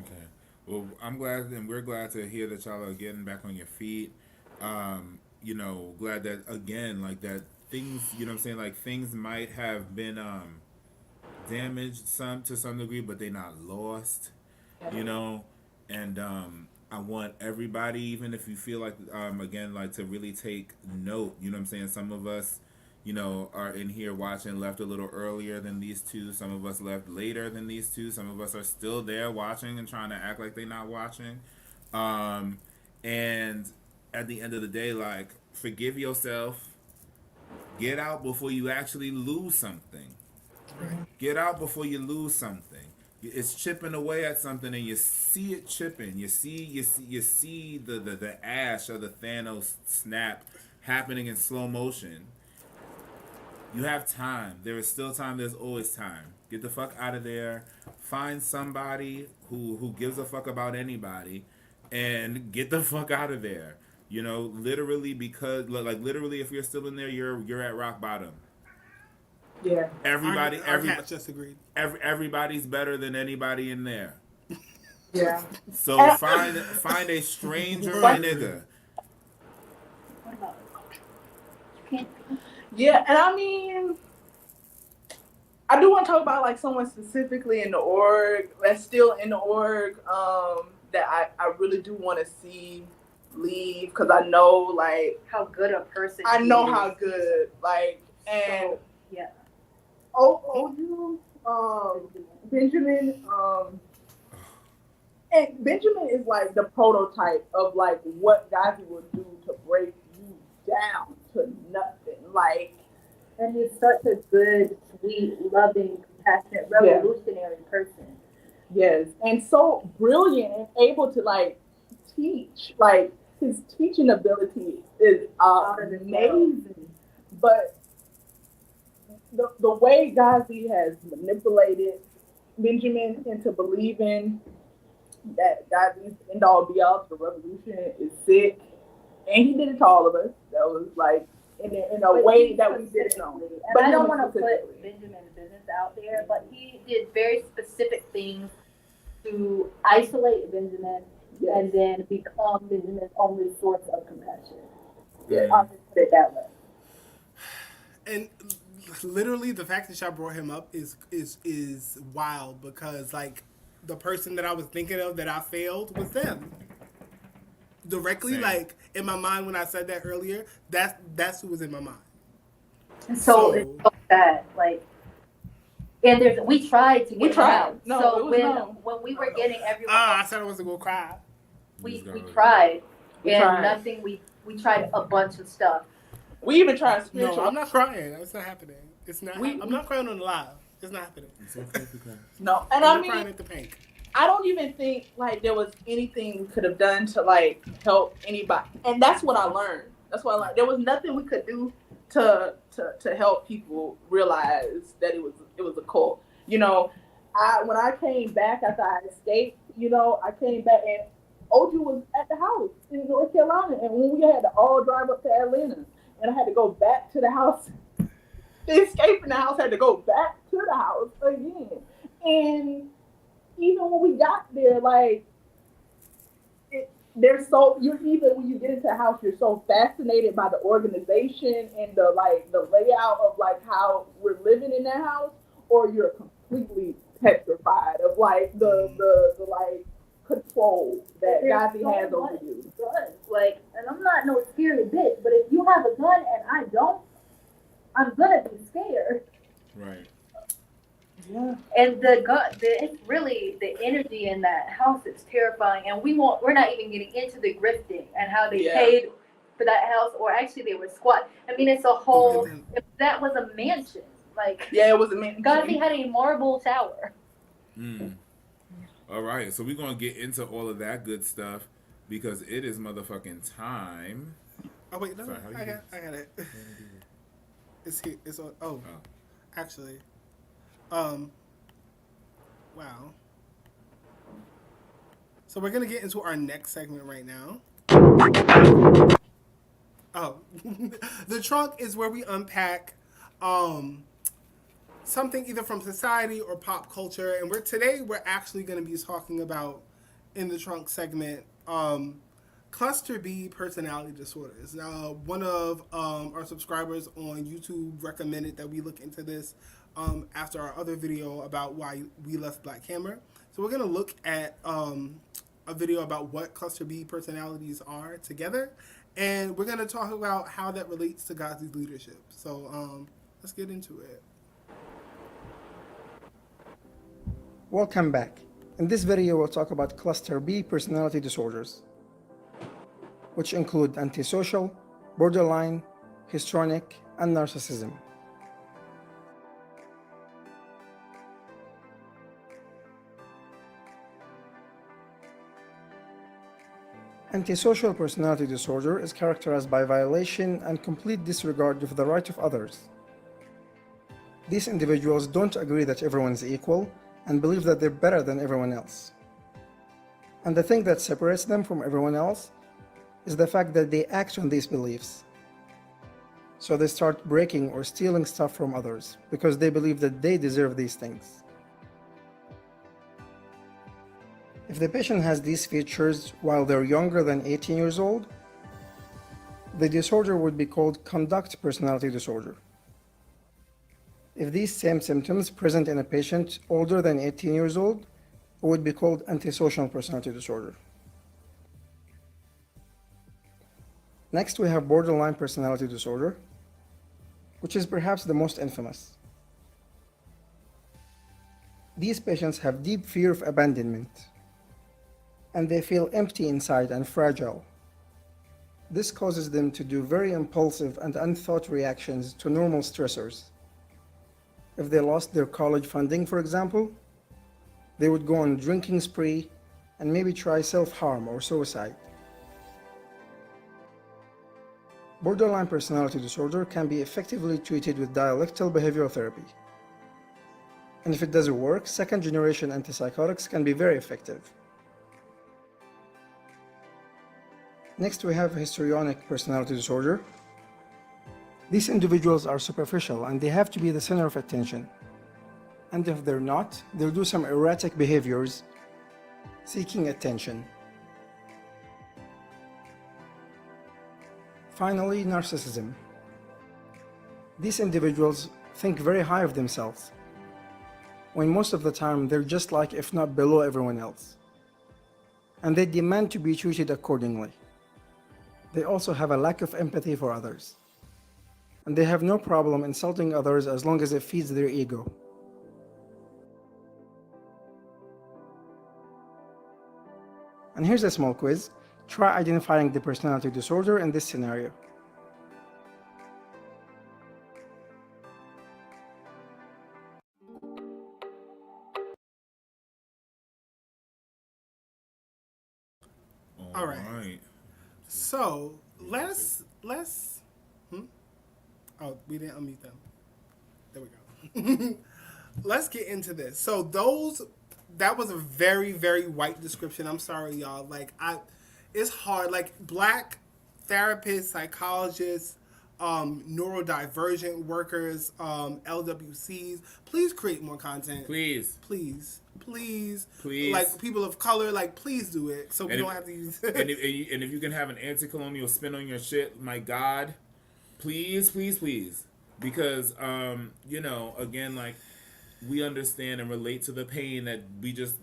Okay. Well, I'm glad, and we're glad to hear that y'all are getting back on your feet. Glad that again, that things, what I'm saying, things might have been damaged to some degree, but they're not lost. And I want everybody, even if you feel again, to really take note. What I'm saying, some of us, are in here watching left a little earlier than these two. Some of us left later than these two. Some of us are still there watching and trying to act like they're not watching. And at the end of the day, like, forgive yourself. Get out before you actually lose something. Get out before you lose something. It's chipping away at something, and you see it chipping. You see the ash of the Thanos snap happening in slow motion. You have time. There is still time. There's always time. Get the fuck out of there. Find somebody who gives a fuck about anybody, and get the fuck out of there. Literally, because literally, if you're still in there, you're at rock bottom. Yeah. Everybody just agreed. Everybody's better than anybody in there. Yeah. So find a stranger, my nigga. Yeah, and I mean, I do want to talk about like someone specifically in the org that's still in the org that I really do want to see leave, because I know like how good a person. I know how good, like, and so, yeah. Benjamin, and Benjamin is like the prototype of like what Gazi would do to break you down to nothing. Like, and he's such a good, sweet, loving, compassionate, revolutionary person. Yes, and so brilliant and able to like teach. Like, his teaching ability is amazing. But the way Gazi has manipulated Benjamin into believing that Gazi's end all be all to the revolution is sick, and he did it to all of us. That was like in a way that we didn't know. But I don't want to put Benjamin's business out there, but he did very specific things to isolate Benjamin. Yes. And then become Benjamin's only source of compassion. Yeah. I'll just put it that way. And literally, the fact that y'all brought him up is wild, because like the person that I was thinking of that I failed was them. Directly, Same. like in my mind when I said that earlier, that's who was in my mind. And so it's so sad, like. And we tried to get him out. No, so when we were getting everyone, I said I wasn't gonna cry. We tried, nothing. We tried a bunch of stuff. We even tried spiritual. No, I'm not crying. That's not happening. It's not. I'm not crying on the live. It's not happening. It's okay if you cry. No, and I'm crying at the pink. I don't even think like there was anything we could have done to like help anybody, and that's what I learned. That's what I learned. There was nothing we could do to help people realize that it was a cult. When I came back after I escaped, I came back and Oju was at the house in North Carolina, and when we had to all drive up to Atlanta, and I had to go back to the house, the escape in the house had to go back to the house again. And even when we got there, like, when you get into the house, you're so fascinated by the organization and the layout of like how we're living in that house, or you're completely petrified of like the control that Gazi has over you. Like, and I'm not no scary bitch, but if you have a gun and I don't, I'm gonna be scared. Right. Yeah. And it's really the energy in that house is terrifying, and we're not even getting into the grifting and how they paid for that house, or actually they were squat. I mean, it's a whole. That was a mansion. Like, yeah, it was a mansion. Gazi had a marble tower. All right, so we're gonna get into all of that good stuff because it is motherfucking time. Oh wait, no, sorry, I got it. It's here. It's on. Oh, actually, wow. So we're gonna get into our next segment right now. Oh, the trunk is where we unpack something either from society or pop culture, and today we're actually going to be talking about, in the trunk segment, cluster B personality disorders. Now, one of our subscribers on YouTube recommended that we look into this after our other video about why we left Black Hammer. So we're going to look at a video about what cluster B personalities are together, and we're going to talk about how that relates to Gazi's leadership. So let's get into it. Welcome back. In this video, we'll talk about cluster B personality disorders, which include antisocial, borderline, histrionic, and narcissism. Antisocial personality disorder is characterized by violation and complete disregard of the right of others. These individuals don't agree that everyone is equal and believe that they're better than everyone else. And the thing that separates them from everyone else is the fact that they act on these beliefs. So they start breaking or stealing stuff from others because they believe that they deserve these things. If the patient has these features while they're younger than 18 years old, the disorder would be called conduct personality disorder. If these same symptoms present in a patient older than 18 years old, it would be called antisocial personality disorder. Next, we have borderline personality disorder, which is perhaps the most infamous. These patients have deep fear of abandonment, and they feel empty inside and fragile. This causes them to do very impulsive and unthought reactions to normal stressors. If they lost their college funding, for example, they would go on a drinking spree and maybe try self-harm or suicide. Borderline personality disorder can be effectively treated with dialectical behavioral therapy. And if it doesn't work, second-generation antipsychotics can be very effective. Next, we have histrionic personality disorder. These individuals are superficial and they have to be the center of attention. And if they're not, they'll do some erratic behaviors seeking attention. Finally, narcissism. These individuals think very high of themselves, when most of the time they're just like, if not below, everyone else. And they demand to be treated accordingly. They also have a lack of empathy for others. And they have no problem insulting others as long as it feeds their ego. And here's a small quiz. Try identifying the personality disorder in this scenario. All right. So let's oh, we didn't unmute them. There we go. Let's get into this. So that was a very, very white description. I'm sorry, y'all. It's hard. Like, Black therapists, psychologists, neurodivergent workers, LWCs, please create more content. Please. Like, people of color, like, please do it so we don't have to use it. And if you can have an anti-colonial spin on your shit, my God, please. Because, again, like, we understand and relate to the pain that we just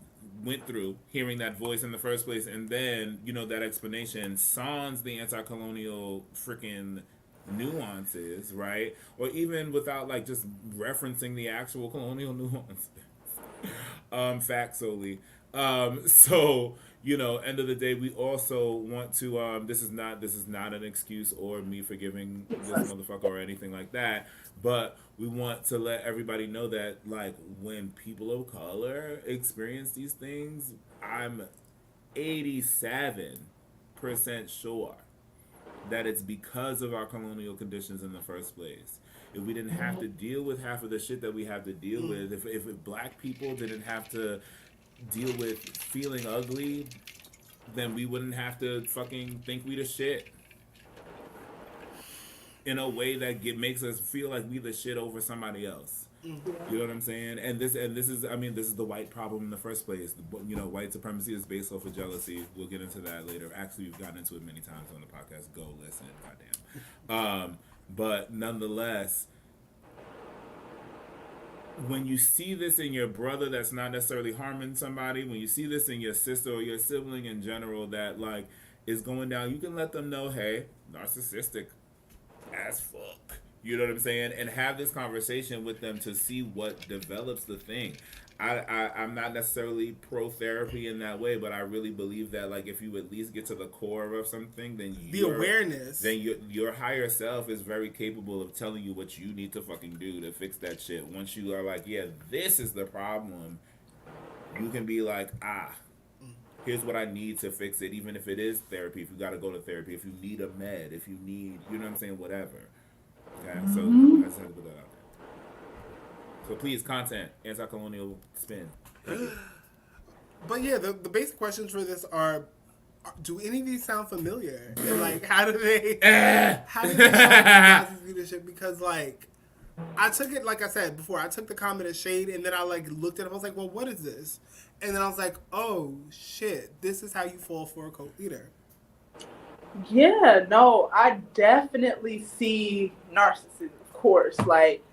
went through hearing that voice in the first place, and then that explanation sans the anti-colonial freaking nuances, right? Or even without like just referencing the actual colonial nuances, facts solely. So end of the day, we also want to this is not an excuse or me forgiving this motherfucker or anything like that, but we want to let everybody know that, like, when people of color experience these things, I'm 87% sure that it's because of our colonial conditions in the first place. If we didn't have to deal with half of the shit that we have to deal with, if Black people didn't have to deal with feeling ugly, then we wouldn't have to fucking think we the shit in a way that makes us feel like we the shit over somebody else. You know what I'm saying? And this is the white problem in the first place. White supremacy is based off of jealousy. We'll get into that later. Actually, we've gotten into it many times on the podcast. Go listen, goddamn. But nonetheless, when you see this in your brother that's not necessarily harming somebody, when you see this in your sister or your sibling in general that like is going down, you can let them know, hey, narcissistic as fuck. You know what I'm saying? And have this conversation with them to see what develops the thing. I'm not necessarily pro therapy in that way, but I really believe that like if you at least get to the core of something, then The awareness. then your higher self is very capable of telling you what you need to fucking do to fix that shit. Once you are like, yeah, this is the problem, you can be like, here's what I need to fix it, even if it is therapy, if you got to go to therapy, if you need a med, if you need, you know what I'm saying, whatever. Okay, so I just had to put that out there. So please, content, anti-colonial spin. But yeah, the basic questions for this are, do any of these sound familiar? And like, how do they show Gazi's leadership? Because like, I took it, like I said before, I took the comment as shade, and then I like looked at it, I was like, well, what is this? And then I was like, oh shit, this is how you fall for a cult leader. Yeah, no, I definitely see narcissism, of course. Like,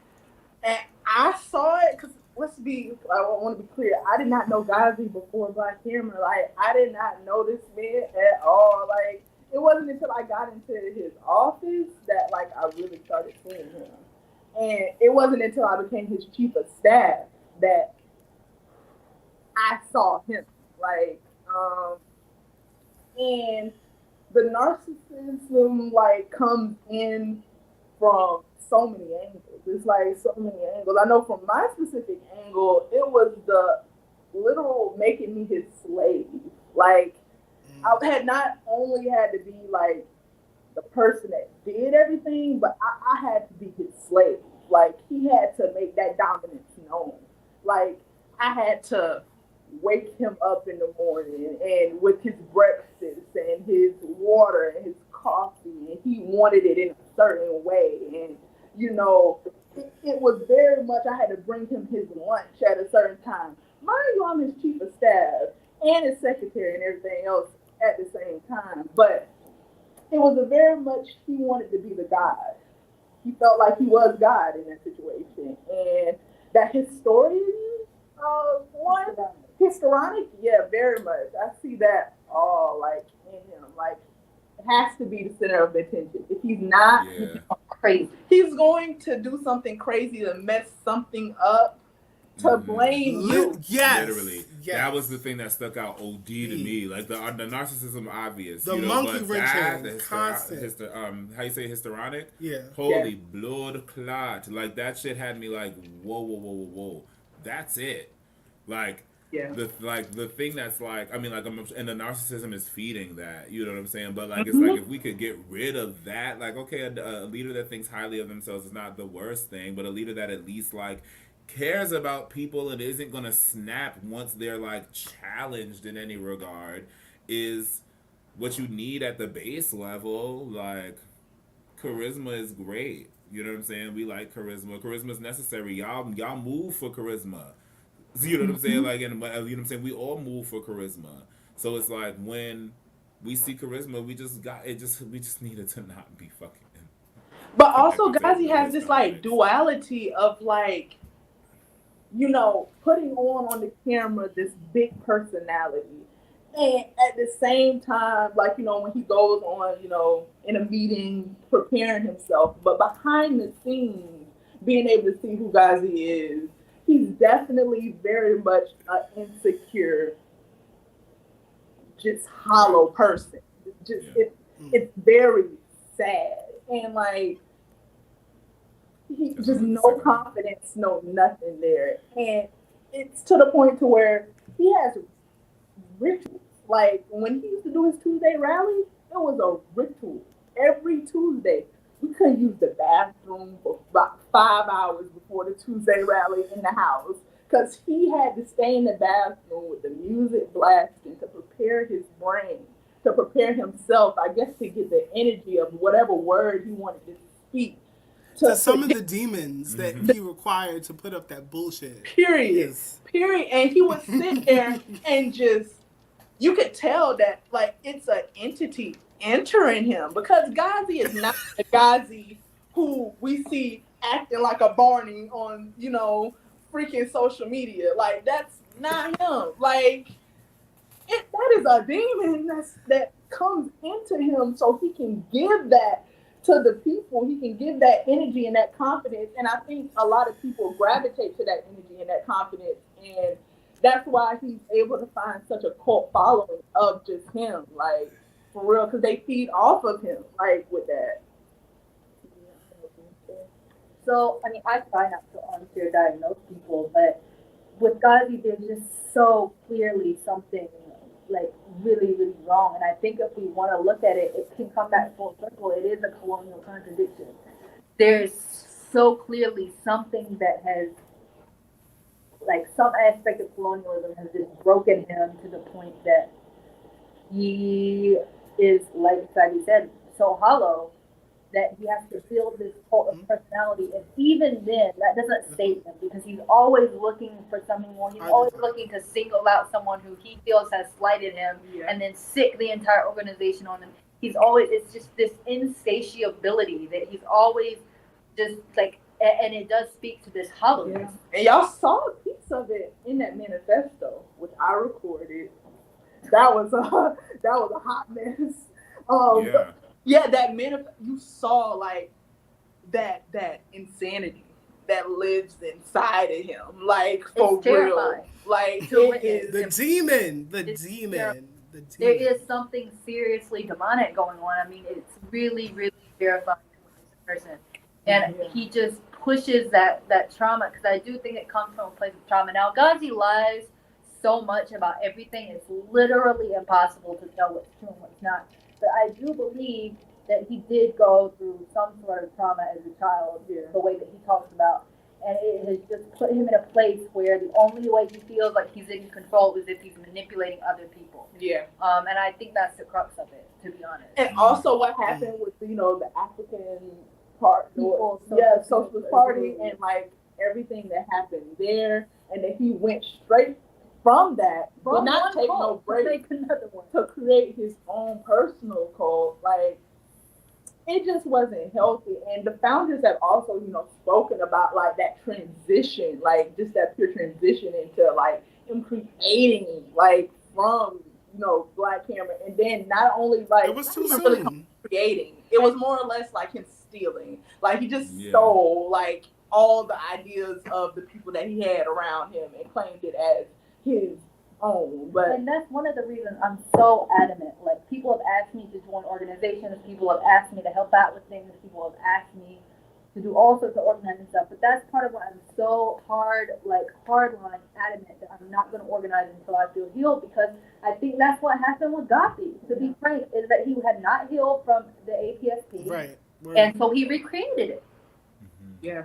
and I saw it because I want to be clear. I did not know Gazi before Black Hammer. Like, I did not know this man at all. Like, it wasn't until I got into his office that like I really started seeing him. And it wasn't until I became his chief of staff that I saw him. Like, and the narcissism like comes in from so many angles. It's like so many angles. I know from my specific angle, it was the literal making me his slave. Like, I had not only had to be like the person that did everything, but I had to be his slave. Like, he had to make that dominance known. Like, I had to wake him up in the morning and with his breakfast and his water and his coffee, and he wanted it in a certain way. And you know, it was very much, I had to bring him his lunch at a certain time. Mind you, I'm his chief of staff and his secretary and everything else at the same time. But it was a very much, he wanted to be the God. He felt like he was God in that situation. And that historian one, histrionic, yeah, very much. I see that all like in him. Like, it has to be the center of attention. If he's not, he's crazy. He's going to do something crazy to mess something up to blame you. Yes. Literally. Yes. That was the thing that stuck out OD to me. Like the narcissism obvious. The monkey wrenching, constant. How you say histrionic? Yeah. Holy blood clot. Like that shit had me like, whoa. That's it. Like, the thing that's like, I mean, like, and the narcissism is feeding that, you know what I'm saying? But like, it's like if we could get rid of that, like, okay, a leader that thinks highly of themselves is not the worst thing, but a leader that at least like cares about people and isn't gonna snap once they're like challenged in any regard is what you need at the base level. Like, charisma is great. You know what I'm saying? We like charisma. Charisma is necessary. Y'all move for charisma. You know what I'm saying? Like, and you know what I'm saying? We all move for charisma. So it's like when we see charisma, we just needed to not be fucking. But also, Gazi has this like duality of like, you know, putting on the camera this big personality, and at the same time, like, you know, when he goes on, you know, in a meeting preparing himself, but behind the scenes, being able to see who Gazi is. He's definitely very much an insecure, just hollow person. It's very sad. And like, he just no confidence, no nothing there. And it's to the point to where he has rituals. Like, when he used to do his Tuesday rally, it was a ritual. Every Tuesday, we couldn't use the bathroom for about 5 hours before the Tuesday rally in the house because he had to stay in the bathroom with the music blasting to prepare his brain, to prepare himself, I guess, to get the energy of whatever word he wanted to speak. To some of the demons that he required to put up that bullshit. Period. Yes. Period. And he would sit there and just, you could tell that, like, it's an entity entering him because Gazi is not the Gazi who we see acting like a Barney on, you know, freaking social media. Like, that's not him. Like, that is a demon that comes into him so he can give that to the people. He can give that energy and that confidence. And I think a lot of people gravitate to that energy and that confidence. And that's why he's able to find such a cult following of just him. Like, for real, because they feed off of him, like, with that. So, I mean, I try not to unfair diagnose people, but with Gazi, there's just so clearly something like really, really wrong. And I think if we want to look at it, it can come back full circle. It is a colonial contradiction. There's so clearly something that has, like, some aspect of colonialism has just broken him to the point that he is, like Sadie said, so hollow that he has to fill this cult of personality. And even then, that doesn't save him because he's always looking for something more. He's always looking to single out someone who he feels has slighted him and then sick the entire organization on them. He's always, it's just this insatiability that he's always just like, and it does speak to this hollowness. Yeah. And y'all saw a piece of it in that manifesto, which I recorded. That was a hot mess. Yeah, that you saw like that insanity that lives inside of him, like for it's terrifying. Real. Like it is the demon. There is something seriously demonic going on. I mean, it's really, really terrifying to a person, and he just pushes that trauma because I do think it comes from a place of trauma. Now, Gazi lies so much about everything; it's literally impossible to tell what's true and what's not. But I do believe that he did go through some sort of trauma as a child, the way that he talks about. And it has just put him in a place where the only way he feels like he's in control is if he's manipulating other people. Yeah. And I think that's the crux of it, to be honest. And also what happened with, the African part, Socialist Party, and like everything that happened there, and that he went straight from that, did not take no break to create his own personal cult. Like, it just wasn't healthy. And the founders have also, spoken about like that transition, like just that pure transition into like him creating like from, Black Hammer, and then not only like it was too soon. Really creating. It was more or less like him stealing. Like he just stole like all the ideas of the people that he had around him and claimed it as his own. And that's one of the reasons I'm so adamant. Like, people have asked me to join organizations, people have asked me to help out with things, people have asked me to do all sorts of organizing stuff. But that's part of why I'm so hardline adamant that I'm not going to organize until I feel healed, because I think that's what happened with Gazi, to be frank, is that he had not healed from the APSP. Right. And so he recreated it. Mm-hmm. Yeah.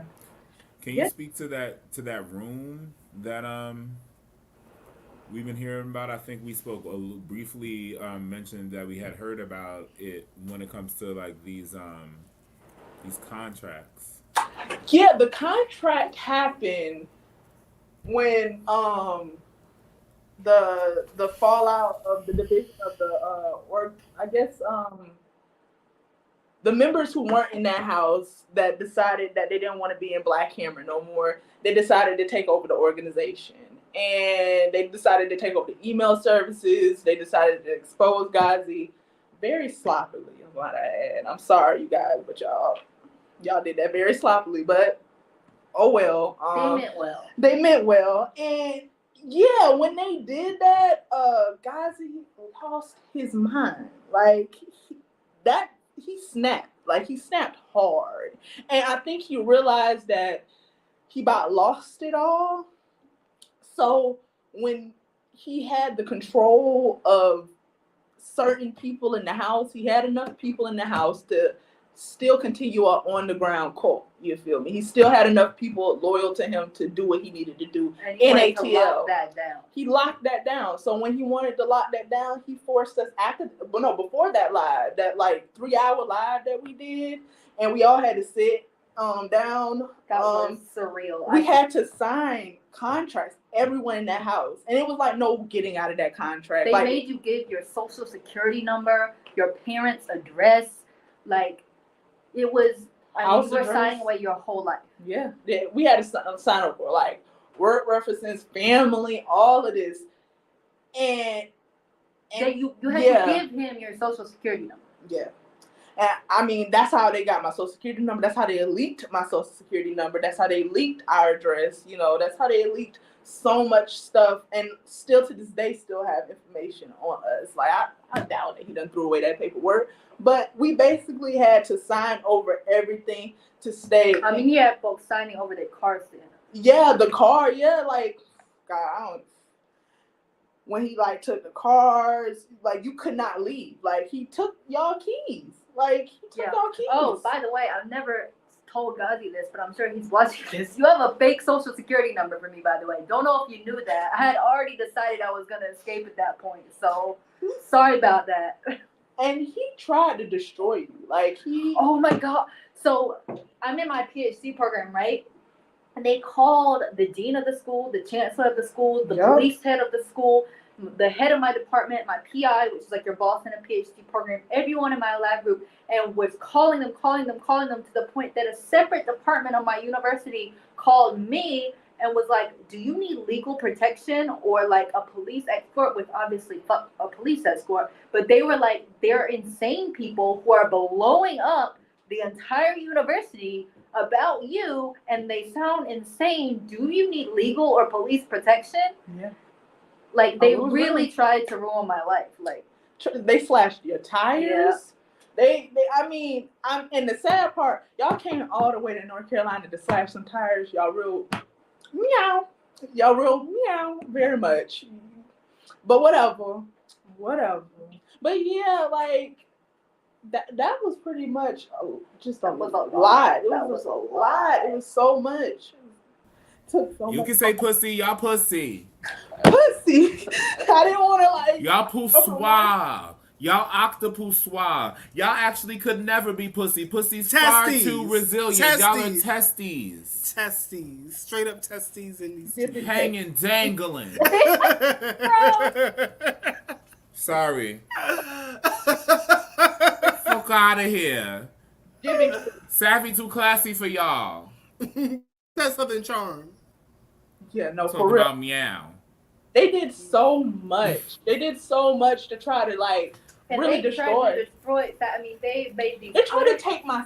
Can you speak to that room that we've been hearing about? I think we spoke briefly, mentioned that we had heard about it when it comes to like these contracts. Yeah, the contract happened when the fallout of the division of the members who weren't in that house that decided that they didn't want to be in Black Hammer no more, they decided to take over the organization. And they decided to take over the email services. They decided to expose Gazi very sloppily, is what I add. I'm sorry, you guys, but y'all did that very sloppily. But oh well. They meant well. And yeah, when they did that, Gazi lost his mind. Like he snapped. Like he snapped hard. And I think he realized that he about lost it all. So when he had the control of certain people in the house, he had enough people in the house to still continue on the ground cult. You feel me? He still had enough people loyal to him to do what he needed to do in ATL. He locked that down. So when he wanted to lock that down, he forced us before that live, that like 3-hour live that we did, and we all had to sit down. That was surreal. We had to sign contracts, everyone in that house, and it was like no getting out of that contract. They made you give your social security number, your parents' address, like it was. You were signing away your whole life. Yeah, we had to sign up for like Work references, family, all of this. And you had to give him your social security number. Yeah. And I mean, that's how they got my social security number. That's how they leaked my social security number. That's how they leaked our address. You know, that's how they leaked so much stuff. And still to this day, still have information on us. Like, I doubt that he done threw away that paperwork. But we basically had to sign over everything to stay. I mean, you had folks signing over their car still. Yeah, the car. Yeah, like, God, I don't. When he like took the cars, like you could not leave. Like he took y'all keys. Like he took y'all keys. Oh, by the way, I've never told Gazi this, but I'm sure he's watching this. You have a fake social security number for me, by the way. Don't know if you knew that. I had already decided I was gonna escape at that point. So sorry about that. And he tried to destroy you. Like he. Oh my God. So I'm in my PhD program, right? And they called the dean of the school, the chancellor of the school, the police head of the school, the head of my department, my PI, which is like your boss in a PhD program, everyone in my lab group, and was calling them to the point that a separate department of my university called me and was like, do you need legal protection or like a police escort? With obviously fuck a police escort, but they were like, they're insane people who are blowing up the entire university about you, and they sound insane. Do you need legal or police protection? Yeah. Like they really tried to ruin my life. Like they slashed your tires. Yeah. I mean, and the sad part, y'all came all the way to North Carolina to slash some tires. Y'all real meow very much. But whatever. But yeah, like. That was pretty much just a lot. It was a lot. It was so much. Took so you much. Can say pussy, y'all pussy. Pussy. I didn't want to like. Y'all poussoir. Y'all octopoussoir. Y'all actually could never be pussy. Pussy's far too resilient. Y'all are testes. Testes. Straight up testes in these two. Hanging, dangling. Sorry. Fuck out of here. Savvy too classy for y'all. That's Southern charm. Yeah, no, talk for real. About meow. They did so much. They did so much to try to like and really they destroy. I mean, they tried to take my.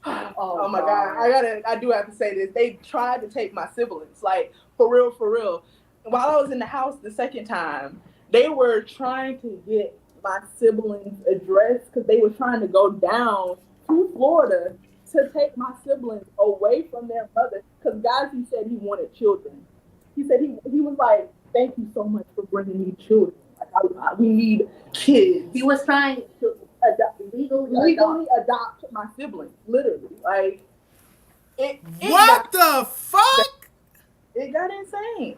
Oh my God! I do have to say this. They tried to take my siblings. Like for real. While I was in the house the second time, they were trying to get my siblings' address because they were trying to go down to Florida to take my siblings away from their mother. Because Gazi said he wanted children. He said he was like, "Thank you so much for bringing me children. Like we need kids." He was trying to legally adopt my siblings. Literally, like what the fuck? It got insane.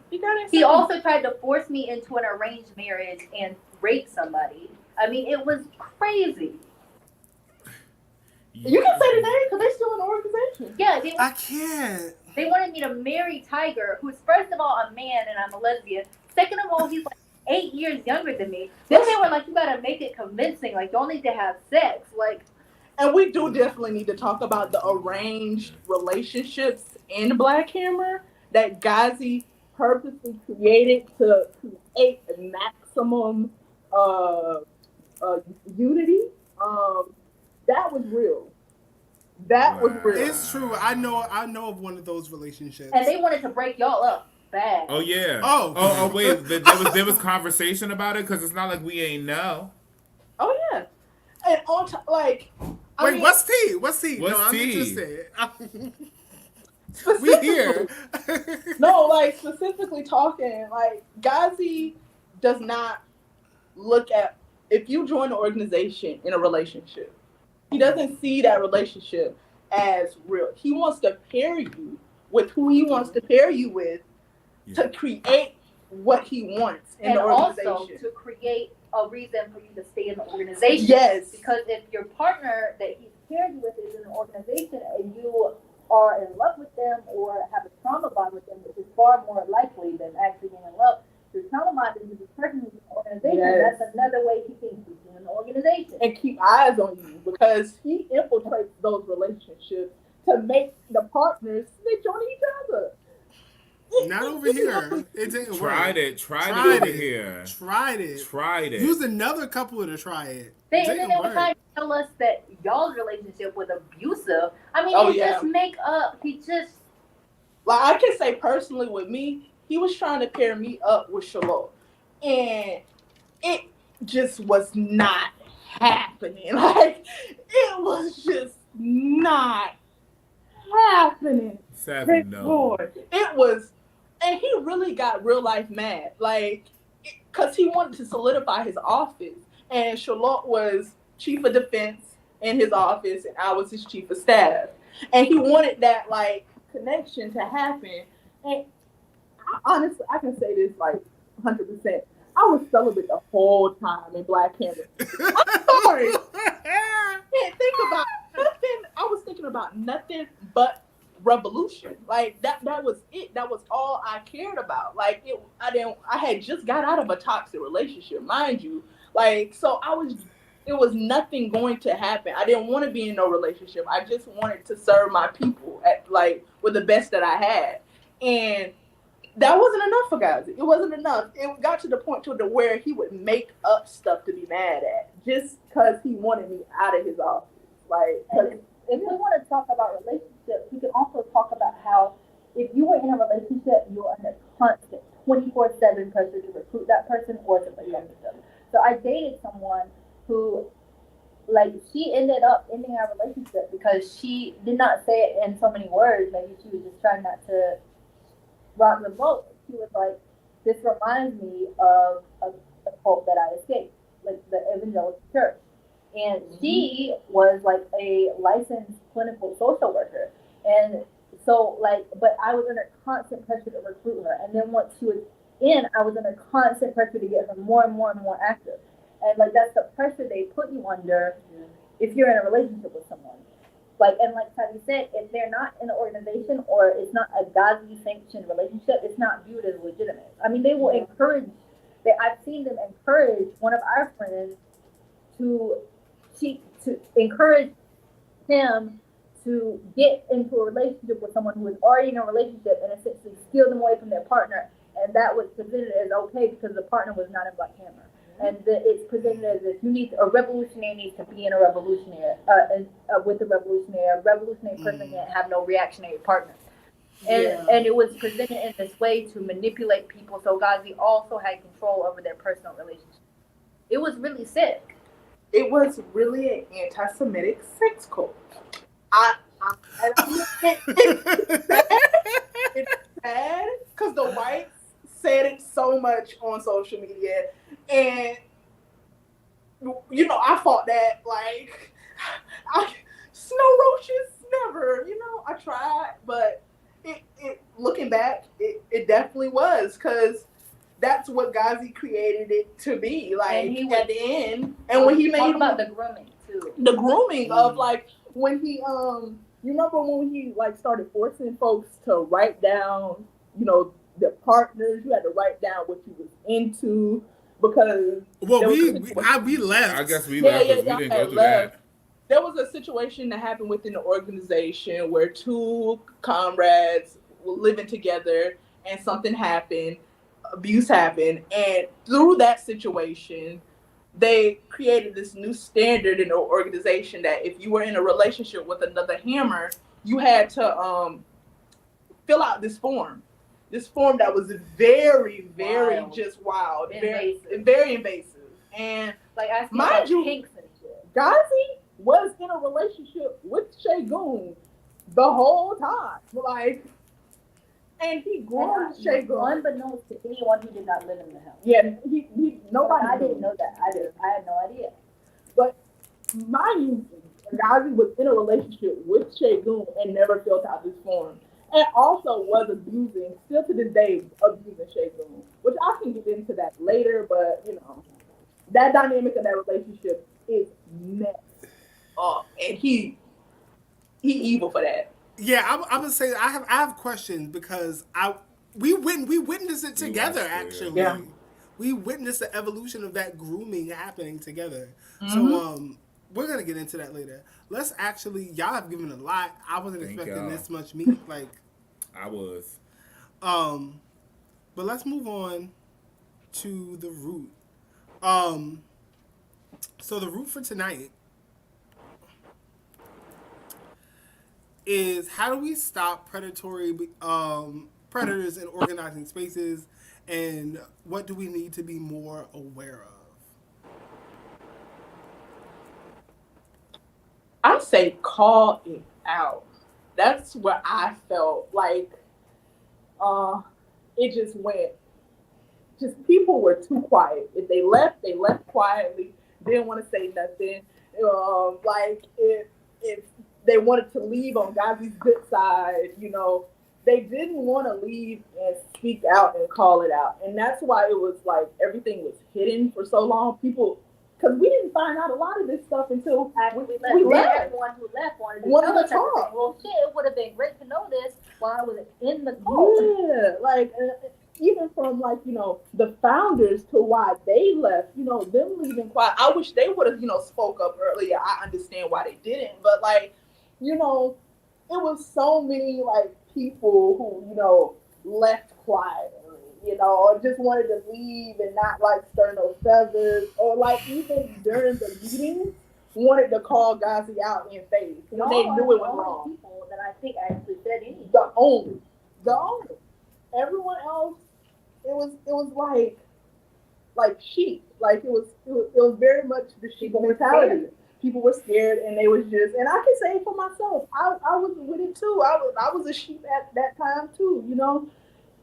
He also tried to force me into an arranged marriage and rape somebody. I mean, it was crazy. You can say the name because they're still in the organization. Yeah, I can't. They wanted me to marry Tiger, who's first of all a man and I'm a lesbian. Second of all, he's like 8 years younger than me. Then they were like, you gotta make it convincing. Like, y'all need to have sex. Like, and we do definitely need to talk about the arranged relationships in Black Hammer that Gazi purposely created to create maximum unity. That was real. Was real. It's true. I know of one of those relationships. And they wanted to break y'all up bad. Oh yeah. Oh wait. There was conversation about it because it's not like we ain't know. Oh yeah. And on top, like. Wait, what's tea? What's tea? I'm interested. We here. No, like specifically talking, like Gazi does not look at if you join an organization in a relationship, he doesn't see that relationship as real. He wants to pair you with who he wants to pair you with to create what he wants in the organization. And also to create a reason for you to stay in the organization. Yes. Because if your partner that he's paired you with is in an organization and you are in love with them or have a trauma bond with them, which is far more likely than actually being in love, your trauma bond is this person who's in the organization. Yes. That's another way he can keep you in the organization. And keep eyes on you because he infiltrates those relationships to make the partners snitch on each other. Not over here. It didn't work. Tried it over here. Tried it. Used another couple to try it. And then they were trying to tell us that y'all's relationship was abusive. I mean, just make up. He just... Like, I can say personally with me, he was trying to pair me up with Charlotte. And it just was not happening. Like, it was just not happening. Sadly, no. It was, and he really got real life mad. Like, because he wanted to solidify his office. And Charlotte was chief of defense in his office, and I was his chief of staff. And he wanted that, like, connection to happen. And honestly, I can say this like 100%. I was celibate the whole time in Black Canvas. I'm sorry. I can't think about nothing. I was thinking about nothing but revolution. Like that was it. That was all I cared about. Like I had just got out of a toxic relationship, mind you. Like, so it was nothing going to happen. I didn't want to be in no relationship. I just wanted to serve my people with the best that I had. And that wasn't enough for guys. It wasn't enough. It got to the point to where he would make up stuff to be mad at just because he wanted me out of his office. Like, if we want to talk about relationships, we can also talk about how if you were in a relationship, you're under constant 24/7 pressure to recruit that person or to play them. So I dated someone who, like, she ended up ending our relationship because she did not say it in so many words. Maybe she was just trying not to rock the boat. She was like, this reminds me of a cult that I escaped, like the evangelical church. And she was like a licensed clinical social worker. And so, like, but I was under constant pressure to recruit her. And then once she was in, I was under constant pressure to get her more and more and more active. And like, that's the pressure they put you under if you're in a relationship with someone. Like, and like Tati said, if they're not in an organization or it's not a Gazi sanctioned relationship, it's not viewed as legitimate. I mean, they will encourage, I've seen them encourage one of our friends to encourage him to get into a relationship with someone who is already in a relationship and essentially steal them away from their partner. And that was presented as okay because the partner was not in Black Hammer. And it's presented as if a revolutionary needs to be in a revolutionary, with a revolutionary. A revolutionary person can't have no reactionary partner. And it was presented in this way to manipulate people. So Gazi also had control over their personal relationship. It was really sick. It was really an anti-Semitic sex cult. It's sad because the whites said it so much on social media, and you know, I fought that. Like, snow roaches never. You know, I tried, but it looking back, it definitely was because that's what Gazi created it to be. Like at the end, and when he made about the grooming too, the grooming of like when he you remember when he like started forcing folks to write down, you know, the partners. You had to write down what you was into because we left. I guess we left because we didn't go through that. There was a situation that happened within the organization where two comrades were living together and something happened, abuse happened, and through that situation, they created this new standard in the organization that if you were in a relationship with another Hammer, you had to fill out this form. This form that was very, very wild, very invasive. And like I mind you, pinks and shit. Gazi was in a relationship with Shagun the whole time. Like, and he groomed Shagun. Unbeknownst to anyone who did not live in the house. Yeah, nobody. I didn't know that. I had no idea. But mind you, Gazi was in a relationship with Shagun and never filled out this form. And also was still to this day, abusing Shagun. Which I can get into that later, but, you know, that dynamic of that relationship is messed up. And he evil for that. Yeah, I would say I have questions because we witnessed it together actually. Yeah. We witnessed the evolution of that grooming happening together. Mm-hmm. So we're gonna get into that later. Let's actually, y'all have given a lot. I wasn't expecting this much meat. Like I was. But let's move on to the root. So the root for tonight is how do we stop predatory predators in organizing spaces, and what do we need to be more aware of? I say call it out. That's what I felt like. It just went. Just people were too quiet. If they left quietly. Didn't want to say nothing. Like if they wanted to leave on Gazi's good side, they didn't want to leave and speak out and call it out. And that's why it was like everything was hidden for so long. People, because we didn't find out a lot of this stuff until after we left. Everyone who left wanted to tell us everything. Well, shit, it would have been great to know this while I was in the cult. Yeah, like even from the founders to why they left, them leaving quiet. I wish they would have, spoke up earlier. I understand why they didn't, but it was so many people who, left quietly, or just wanted to leave and not stir no feathers, or even during the meetings wanted to call Gazi out in face when they knew it was wrong. People that I think actually said anything. The only. Everyone else, it was like sheep. Like it was very much the sheep mentality. People were scared, and they was just. And I can say for myself, I was with it too. I was a sheep at that time too,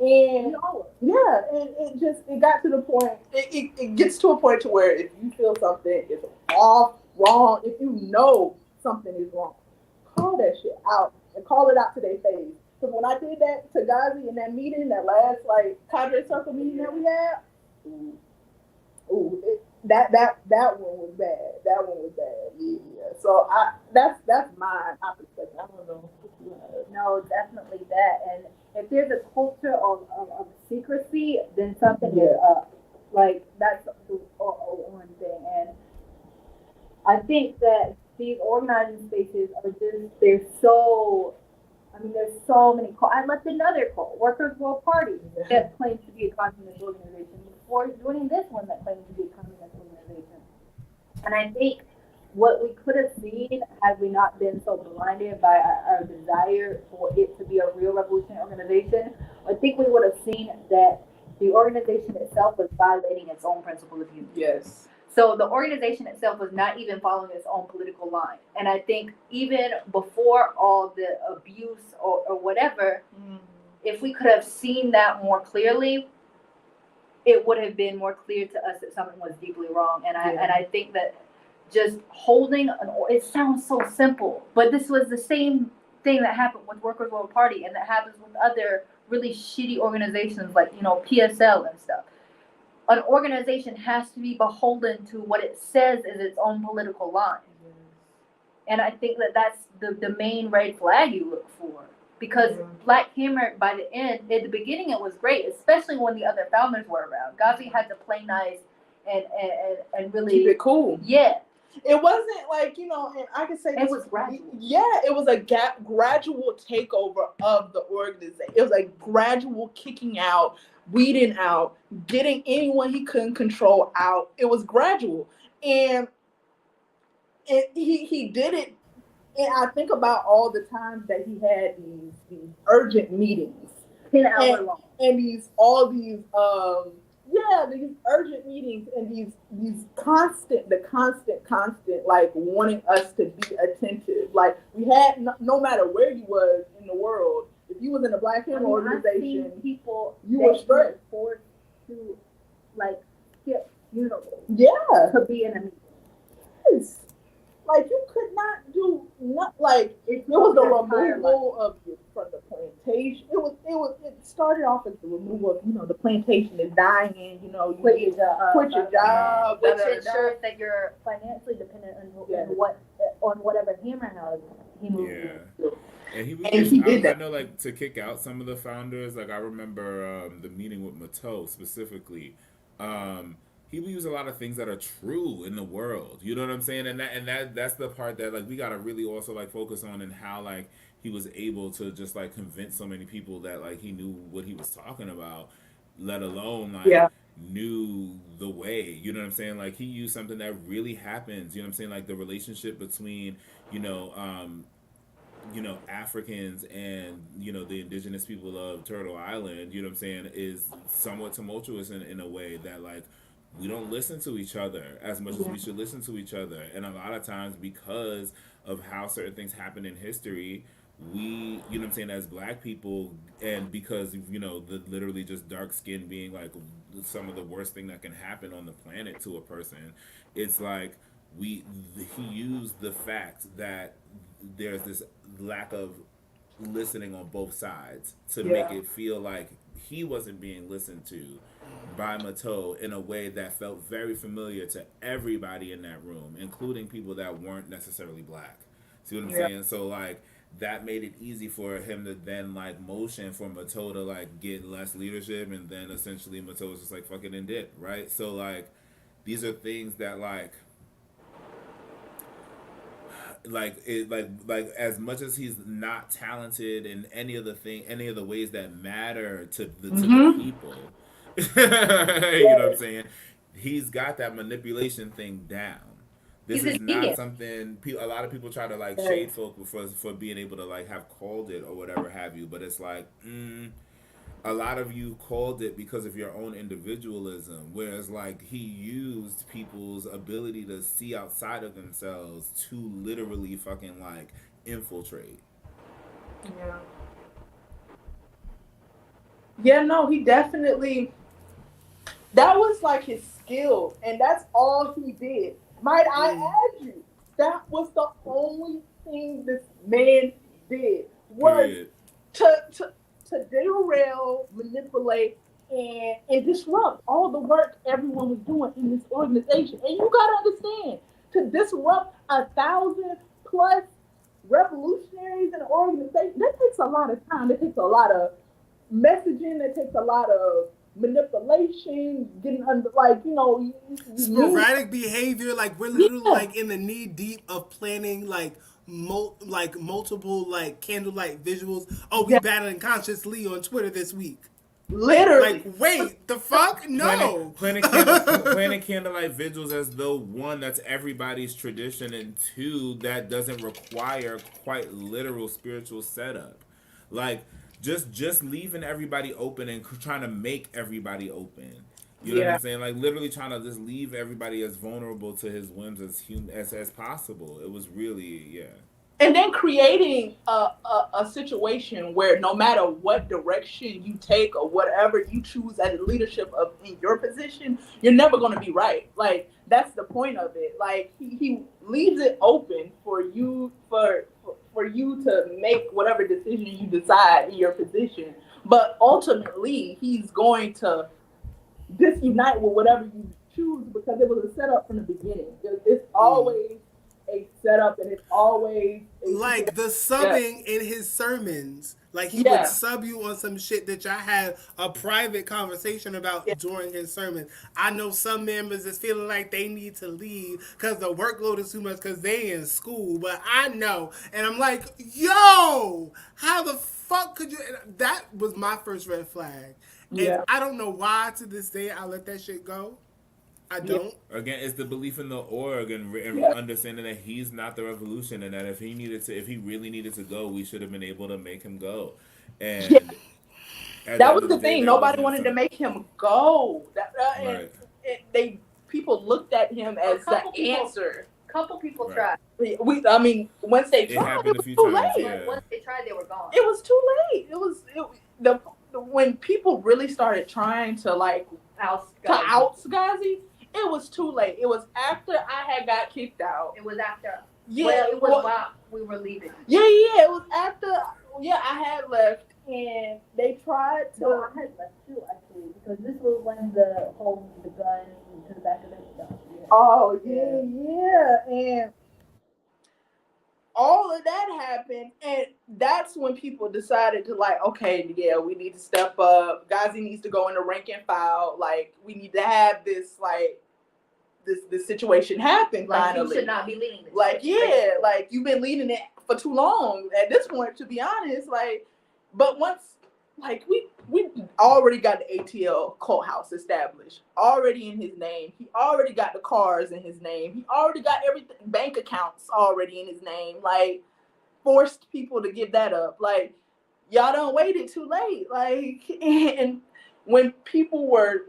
And yeah, and it got to the point. It gets to a point to where if you feel something is off, wrong, if you know something is wrong, call that shit out and call it out to their face. Because when I did that to Gazi in that meeting, that last cadre circle meeting that we had, that one was bad. That one was bad. Yeah. So that's my perspective. I don't know. No, definitely that. And if there's a culture of secrecy, then something is up. That's one thing. And I think that these organizing spaces are there's so many cults. I left another cult, Workers' World Party, that claims to be a communist organization before joining this one that claims to be a communist organization. And I think what we could have seen had we not been so blinded by our desire for it to be a real revolutionary organization, I think we would have seen that the organization itself was violating its own principle of unity. Yes. So the organization itself was not even following its own political line. And I think even before all the abuse or whatever, if we could have seen that more clearly, it would have been more clear to us that something was deeply wrong. And I think that just holding it sounds so simple, but this was the same thing that happened with Workers' World Party, and that happens with other really shitty organizations like PSL and stuff. An organization has to be beholden to what it says is its own political line. And I think that that's the main red flag you look for. Because Black Hammer, by the end, at the beginning, it was great, especially when the other founders were around. Gazi had to play nice and really keep it cool. Yeah. It wasn't and I can say it was gradual. Yeah, it was a gradual takeover of the organization. It was a gradual kicking out, weeding out, getting anyone he couldn't control out. It was gradual, and he did it. And I think about all the times that he had these urgent meetings, 10 hours long, and these urgent meetings, and these constant wanting us to be attentive. We had no matter where you was in the world, if you was in a Black Hammer organization, people you were straight forced to skip funerals. Yeah, to be in a meeting. Yes. You could not do it was the removal of you from the plantation. It started off as the removal of the plantation is dying, and quit your job, which ensures that you're financially dependent on whatever hammer house he moved into. And he did that. I know, to kick out some of the founders. I remember the meeting with Mateau specifically. he will use a lot of things that are true in the world. You know what I'm saying? That's the part that like we gotta really also like focus on, and how like he was able to just like convince so many people that like he knew what he was talking about, let alone like Yeah. knew the way. You know what I'm saying? Like he used something that really happens. You know what I'm saying? Like the relationship between you know Africans and the indigenous people of Turtle Island, you know what I'm saying, is somewhat tumultuous in a way that like we don't listen to each other as much as we should listen to each other. And a lot of times because of how certain things happen in history, we, you know what I'm saying, as black people, and because the literally just dark skin being like some of the worst thing that can happen on the planet to a person, it's like he used the fact that there's this lack of listening on both sides to make Yeah. it feel like he wasn't being listened to by Mateau in a way that felt very familiar to everybody in that room, including people that weren't necessarily black. See what I'm Yeah. saying? So like that made it easy for him to then like motion for Mateau to like get less leadership, and then essentially Mateau was just like fuck it and did, right? So like these are things that like as much as he's not talented in any of the ways that matter to the people, you know what I'm saying, he's got that manipulation thing down. This He's a is not genius. something a lot of people try to like shade folk for being able to like have called it or whatever have you, but it's like a lot of you called it because of your own individualism, whereas like he used people's ability to see outside of themselves to literally fucking like infiltrate. Yeah. Yeah, no, he definitely, that was like his skill, and that's all he did. Might I add you, that was the only thing this man did, was Period. to derail, manipulate, and disrupt all the work everyone was doing in this organization. And you gotta understand, to disrupt 1,000 plus revolutionaries in an organization, that takes a lot of time. That takes a lot of messaging. That takes a lot of manipulation, getting under, like, Sporadic behavior, like we're literally like in the knee deep of planning like multiple like candlelight visuals. Oh, we battling consciously on Twitter this week. literally. Like, wait, the fuck? No. Planning candlelight vigils as though one, that's everybody's tradition, and two, that doesn't require quite literal spiritual setup. Like just leaving everybody open and trying to make everybody open. You know what I'm saying? Like literally trying to just leave everybody as vulnerable to his whims as possible. It was really And then creating a situation where no matter what direction you take or whatever you choose as a leadership of in your position, you're never going to be right. Like that's the point of it. Like he leaves it open for you for you to make whatever decision you decide in your position. But ultimately, he's going to disunite with whatever you choose because it was a setup from the beginning. It's always a setup, and it's always Like the subbing in his sermons. Like he would sub you on some shit that y'all had a private conversation about during his sermon. I know some members is feeling like they need to leave because the workload is too much because they in school. But I know. And I'm like, yo, how the fuck could you? And that was my first red flag. And I don't know why to this day I let that shit go. I don't. Again, it's the belief in the org and understanding that he's not the revolution, and that if he really needed to go, we should have been able to make him go. And that was the thing. Nobody wanted to make him go. Right. And people looked at him as the answer. Couple people tried. I mean, once they It tried, happened it a few was too times. late. Yeah. Once they tried, they were gone. It was too late. When people really started trying to like out Gazi, it was too late. It was after I had got kicked out. It was after. Yeah, well, it was while we were leaving. Yeah. It was after. Yeah, I had left, and they tried to. No, I had left too, actually, because this was when the holding the gun to the back of the stuff. Yeah. Oh yeah, and all of that happened, and that's when people decided to like, okay, yeah, we need to step up. Gazi needs to go in the rank and file. Like, we need to have this like this situation happen Like, finally. you should not be leading this. Like, yeah, like you've been leading it for too long at this point, to be honest. Like, but once like we already got the ATL cult house established, already in his name. He already got the cars in his name. He already got everything, bank accounts already in his name. Like, forced people to give that up. Like, y'all done waited too late. Like, and when people were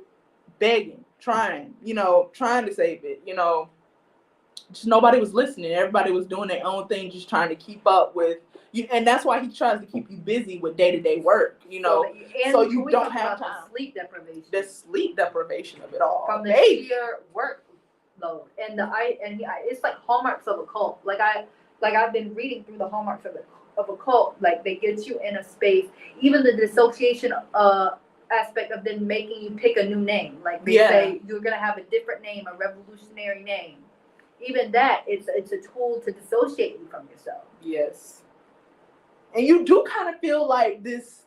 begging, trying to save it, just nobody was listening. Everybody was doing their own thing, just trying to keep up with you. And that's why he tries to keep you busy with day-to-day work, so you don't have time. The sleep deprivation. The sleep deprivation of it all. From the sheer workload. And it's like hallmarks of a cult. Like I've been reading through the hallmarks of a cult. Like, they get you in a space. Even the dissociation aspect of them making you pick a new name. Like, they say you're gonna have a different name, a revolutionary name. Even that, it's a tool to dissociate you from yourself. Yes. And you do kind of feel like this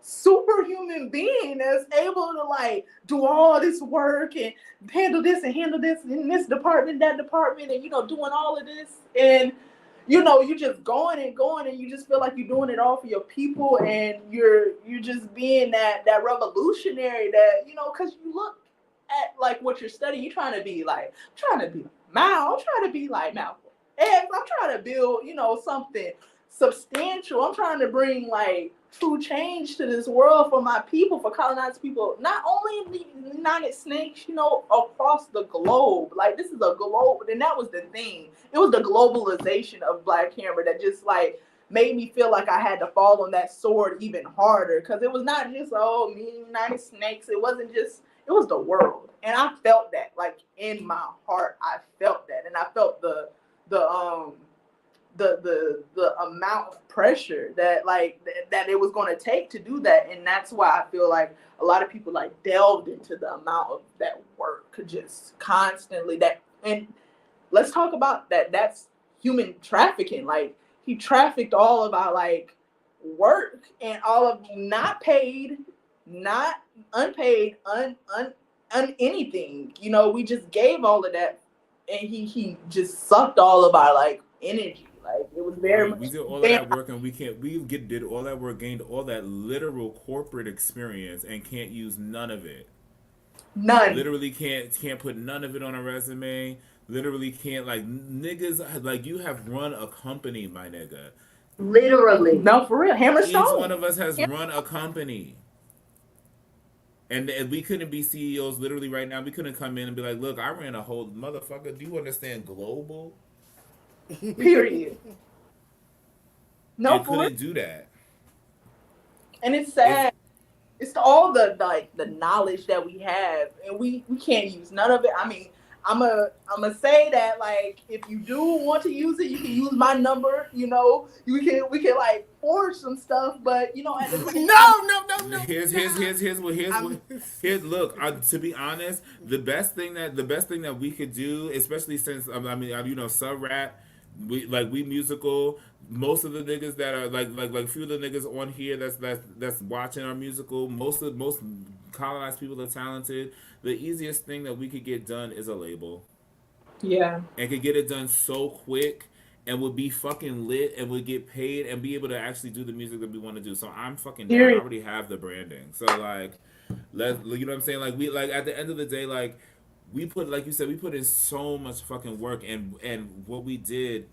superhuman being that's able to like do all this work and handle this in this department, that department, and doing all of this, and you're just going and you just feel like you're doing it all for your people, and you're just being that revolutionary that because you look at like what you're studying, you're trying to be like Mao, I'm trying to be like Malcolm X, I'm trying to build something substantial. I'm trying to bring like true change to this world for my people, for colonized people, not only in the United States, across the globe. Like, this is a globe, and that was the thing. It was the globalization of Black Hammer that just like made me feel like I had to fall on that sword even harder, because it was not just me in the United States. It wasn't just, it was the world, and I felt that like in my heart. I felt that, and I felt the amount of pressure that that it was going to take to do that. And that's why I feel like a lot of people like delved into the amount of that work, just constantly that. And let's talk about that. That's human trafficking. Like, he trafficked all of our like work and all of not paid, not unpaid, anything. We just gave all of that, and he just sucked all of our like energy. Like, it was very much. We did all of that work, and did all that work, gained all that literal corporate experience, and can't use none of it. None. Literally can't put none of it on a resume. Literally can't, like, niggas, like, you have run a company, my nigga. Literally. No, for real. Hammer Each Stone. one of us has run a company. And we couldn't be CEOs literally right now. We couldn't come in and be like, look, I ran a whole motherfucker. Do you understand global? Period. No, you couldn't do that. And it's sad. It's all the knowledge that we have, and we can't use none of it. I mean, I'm a say that, like, if you do want to use it, you can use my number. We can like forge some stuff, but No. Here's look. To be honest, the best thing that we could do, especially since sub rap, we musical. Most of the niggas that are like few of the niggas on here that's watching our musical. Most colonized people are talented. The easiest thing that we could get done is a label. Yeah. And could get it done so quick, and would be fucking lit, and would get paid, and be able to actually do the music that we want to do. So I'm fucking down. I already have the branding. So like, you know what I'm saying? Like, we like at the end of the day, like, we put, like you said, we put in so much fucking work, and what we did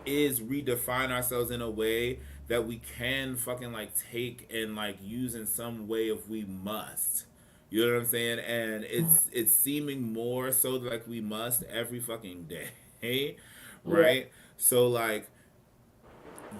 is redefine ourselves in a way that we can fucking like take and like use in some way if we must. You know what I'm saying? And it's seeming more so like we must every fucking day, right? Yeah. So like,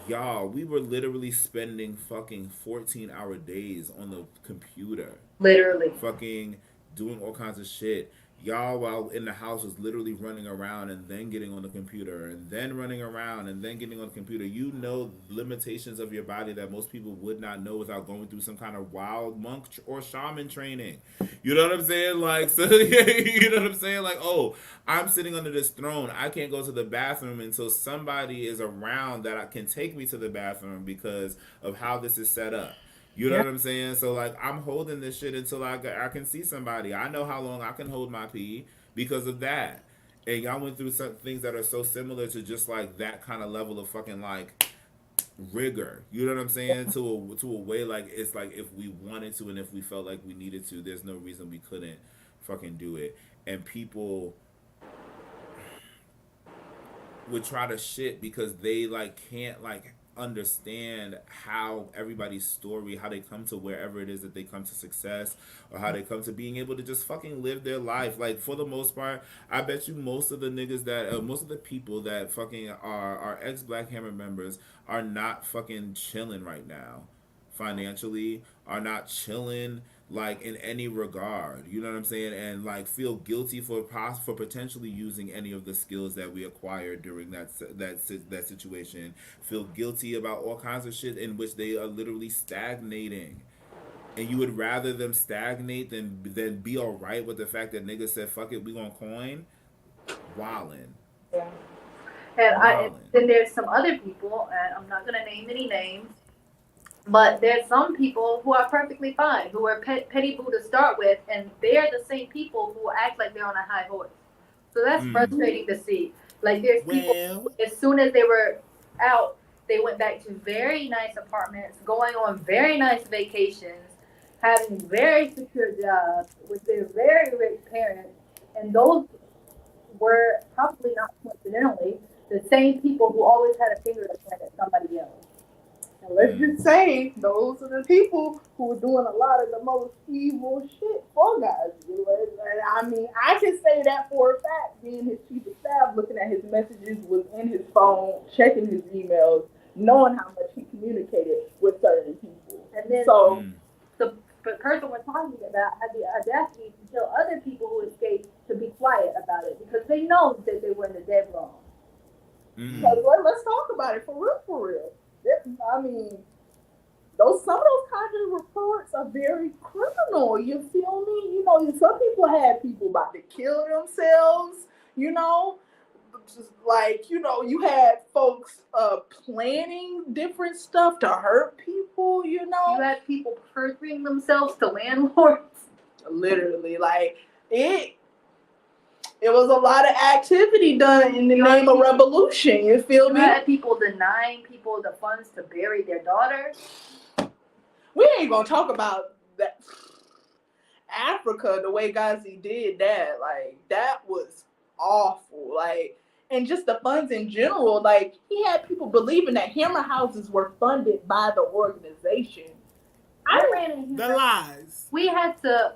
y'all, we were literally spending fucking 14-hour days on the computer. Literally. Fucking doing all kinds of shit. y'all, while in the house, was literally running around and then getting on the computer and then running around and then getting on the computer. You know limitations of your body that most people would not know without going through some kind of wild monk or shaman training. You know what I'm saying? Like, so you know what I'm saying? Like, oh, I'm sitting under this throne. I can't go to the bathroom until somebody is around that can take me to the bathroom because of how this is set up. You know what I'm saying? So like, I'm holding this shit until I can see somebody. I know how long I can hold my pee because of that. And y'all went through some things that are so similar to just like that kind of level of fucking like rigor. You know what I'm saying? To a way like it's like if we wanted to and if we felt like we needed to, there's no reason we couldn't fucking do it. And people would try to shit because they like can't like understand how everybody's story, how they come to wherever it is that they come to success, or how they come to being able to just fucking live their life. Like for the most part, I bet you most of the niggas that most of the people that fucking are ex Black Hammer members are not fucking chilling right now financially, are not chilling like in any regard, you know what I'm saying, and like feel guilty for potentially using any of the skills that we acquired during that situation, feel guilty about all kinds of shit in which they are literally stagnating, and you would rather them stagnate than be all right with the fact that niggas said fuck it, we gonna coin. Wildin'. Yeah. And then there's some other people, and I'm not gonna name any names, but there's some people who are perfectly fine, who are petty boo to start with, and they're the same people who act like they're on a high horse. So that's frustrating to see. Like there's people who, as soon as they were out, they went back to very nice apartments, going on very nice vacations, having very secure jobs with their very rich parents, and those were probably not coincidentally the same people who always had a finger to point at somebody else. And let's just say those are the people who were doing a lot of the most evil shit for guys. And I mean, I can say that for a fact, being his chief of staff, looking at his messages, was in his phone, checking his emails, knowing how much he communicated with certain people. And then so the person we're talking about had the audacity to tell other people who escaped to be quiet about it because they know that they were in the dead wrong. Let's talk about it for real. I mean, some of those kinds of reports are very criminal. You feel me? You know, some people had people about to kill themselves. You know, just like you had folks planning different stuff to hurt people. You know, you had people perjuring themselves to landlords. Literally, like it. It was a lot of activity done in the name of revolution. You feel me? You had people denying people the funds to bury their daughters. We ain't gonna talk about that. Africa, the way Gazi did that, like that was awful. Like, and just the funds in general. Like, he had people believing that hammer houses were funded by the organization. I ran into the lies. We had to.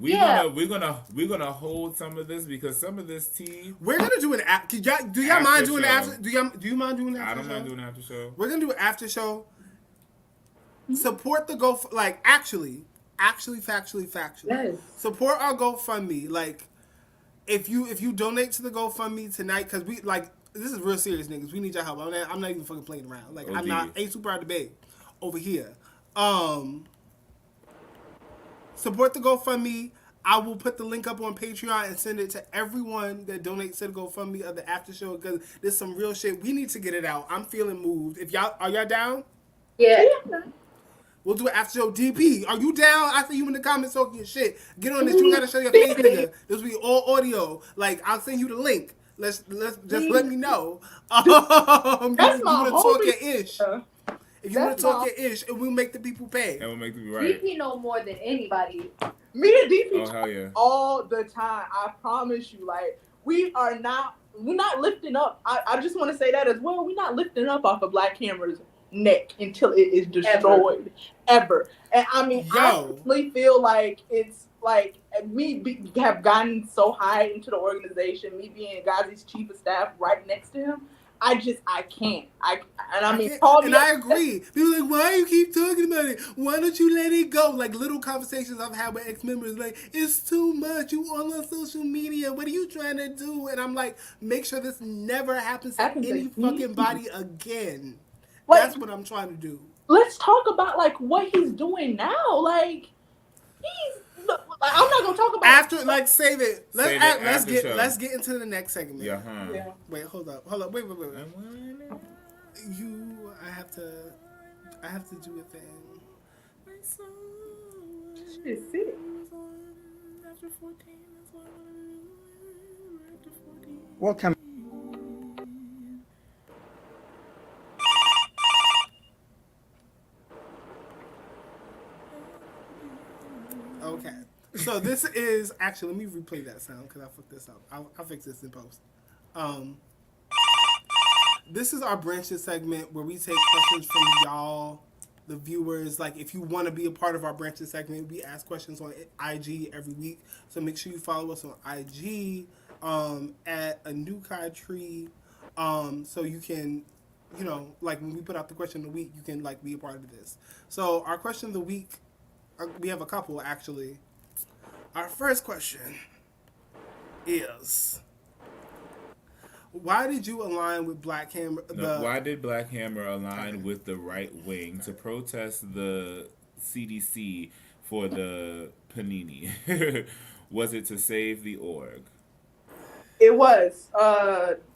We're gonna hold some of this because some of this tea. We're gonna do an after. Do y'all mind doing the after? Do you mind doing the after? I don't mind doing the after show. We're gonna do an after show. Support the like actually, factually. Yes. Support our GoFundMe. Like, if you donate to the GoFundMe tonight, because we like this is real serious, niggas. We need your help. I'm not even fucking playing around. Like ain't super out of bed over here. Support the GoFundMe. I will put the link up on Patreon and send it to everyone that donates to the GoFundMe of the after show because there's some real shit. We need to get it out. I'm feeling moved. If are y'all down? Yeah. We'll do an after show. DP, are you down? I see you in the comments talking your shit. Get on this. You gotta show your face, nigga. This will be all audio. Like, I'll send you the link. Let's just let me know. That's you my wanna talk homie. your ish. If you want to talk your ish, and we'll make the people pay. And we'll make the right. DP know more than anybody. Me and DP hell yeah. all the time. I promise you. Like, we're not lifting up. I just want to say that as well. We're not lifting up off of Black Hammer's neck until it is destroyed. Ever. And I mean, I really feel like it's like have gotten so high into the organization, me being Gazi's chief of staff right next to him, I can't. I mean, I agree. People are like, why you keep talking about it? Why don't you let it go? Like little conversations I've had with ex-members, like, it's too much. You all on social media. What are you trying to do? And I'm like, make sure this never happens to any fucking body again. Like, that's what I'm trying to do. Let's talk about like what he's doing now. Like, I'm not gonna talk about after. Like, save it. Let's get into the next segment. Yeah. Wait, hold up. Wait. I have to do a thing. Shit, sick. Welcome. Okay. So this is actually, let me replay that sound because I fucked this up. I'll fix this in post. This is our branches segment where we take questions from y'all, the viewers. Like, if you want to be a part of our branches segment, we ask questions on IG every week. So make sure you follow us on IG at aNvKai tree. So you can, you know, like when we put out the question of the week, you can like be a part of this. So our question of the week, we have a couple actually. Our first question is, why did you align with Black Hammer? Why did Black Hammer align with the right wing to protest the CDC for the panini? Was it to save the org? It was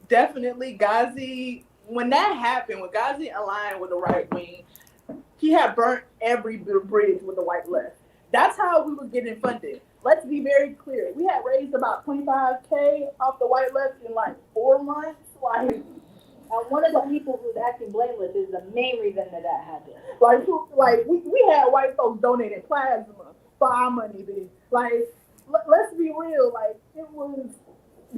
definitely Gazi. When that happened, when Gazi aligned with the right wing, he had burnt every bridge with the white left. That's how we was getting funded. Let's be very clear. We had raised about $25K off the white left in like 4 months. Like, one of the people who's acting blameless is the main reason that happened. Like we had white folks donating plasma for our money, bitch. Like, let's be real. Like, it was,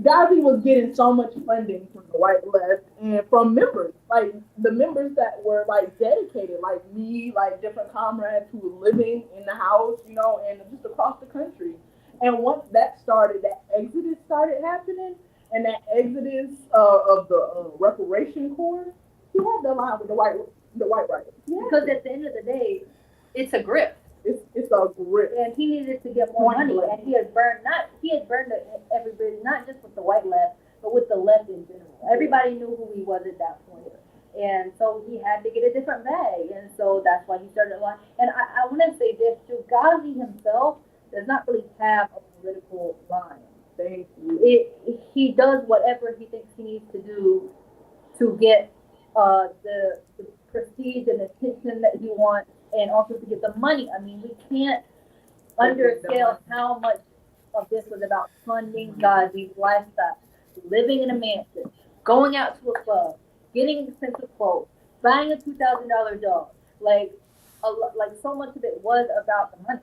Gazi was getting so much funding from the white left and from members, like the members that were like dedicated, like me, like different comrades who were living in the house, you know, and just across the country. And once that started, that exodus started happening, and that exodus of the reparation corps, he had to align with the white right. Yeah. Because at the end of the day, it's a grip. It's a grip. And he needed to get more money, and he had burned every bridge, not just with the white left, but with the left in general. Everybody knew who he was at that point. And so he had to get a different bag. And so that's why he started a line. And I want to say this too, Gazi himself does not really have a political line. Thank you. He does whatever he thinks he needs to do to get the prestige and attention that he wants, and also to get the money. I mean, we can't underscale how much of this was about funding Gazi's lifestyle, living in a mansion, going out to a club, getting expensive clothes, buying a $2,000 dog. Like so much of it was about the money.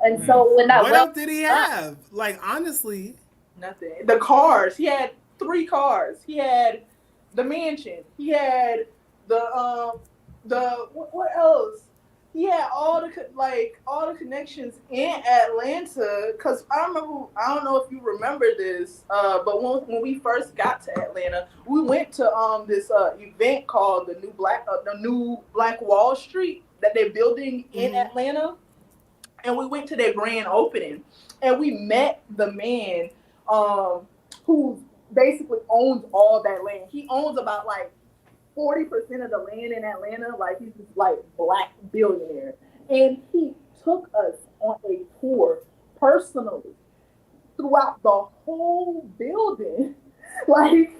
And so when that what else did he have? Like, honestly, nothing. The cars. He had 3 cars. He had the mansion. He had the what else? He had all the connections in Atlanta. Cause I don't know if you remember this, but when we first got to Atlanta, we went to this event called the new Black Wall Street that they're building in Atlanta, and we went to their grand opening, and we met the man who basically owns all that land. He owns about like 40% of the land in Atlanta. Like, he's this like Black billionaire, and he took us on a tour personally throughout the whole building, like,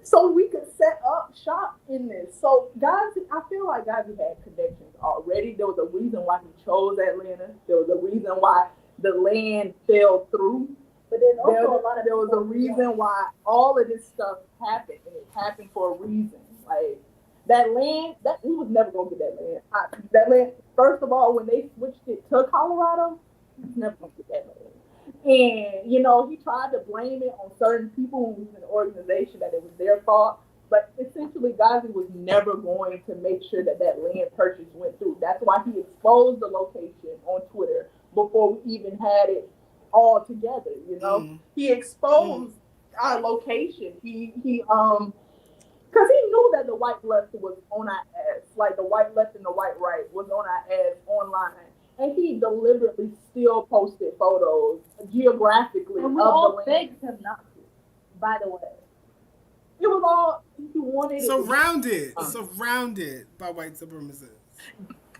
so we could set up shop in this. So Gazi, I feel like Gazi had connections already. There was a reason why he chose Atlanta. There was a reason why the land fell through. But then also there was a reason why all of this stuff happened, and it happened for a reason. Like, that land, he was never gonna get that land. That land, first of all, when they switched it to Colorado, he was never gonna get that land. And, you know, he tried to blame it on certain people who was in the organization, that it was their fault. But essentially, Gazi was never going to make sure that land purchase went through. That's why he exposed the location on Twitter before we even had it all together, you know? He exposed our location. Because he knew that the white left was on our ass. Like the white left and the white right was on our ass online. And he deliberately still posted photos geographically And we of all the land. begged him not to, by the way. It was all he wanted. Surrounded by white supremacists.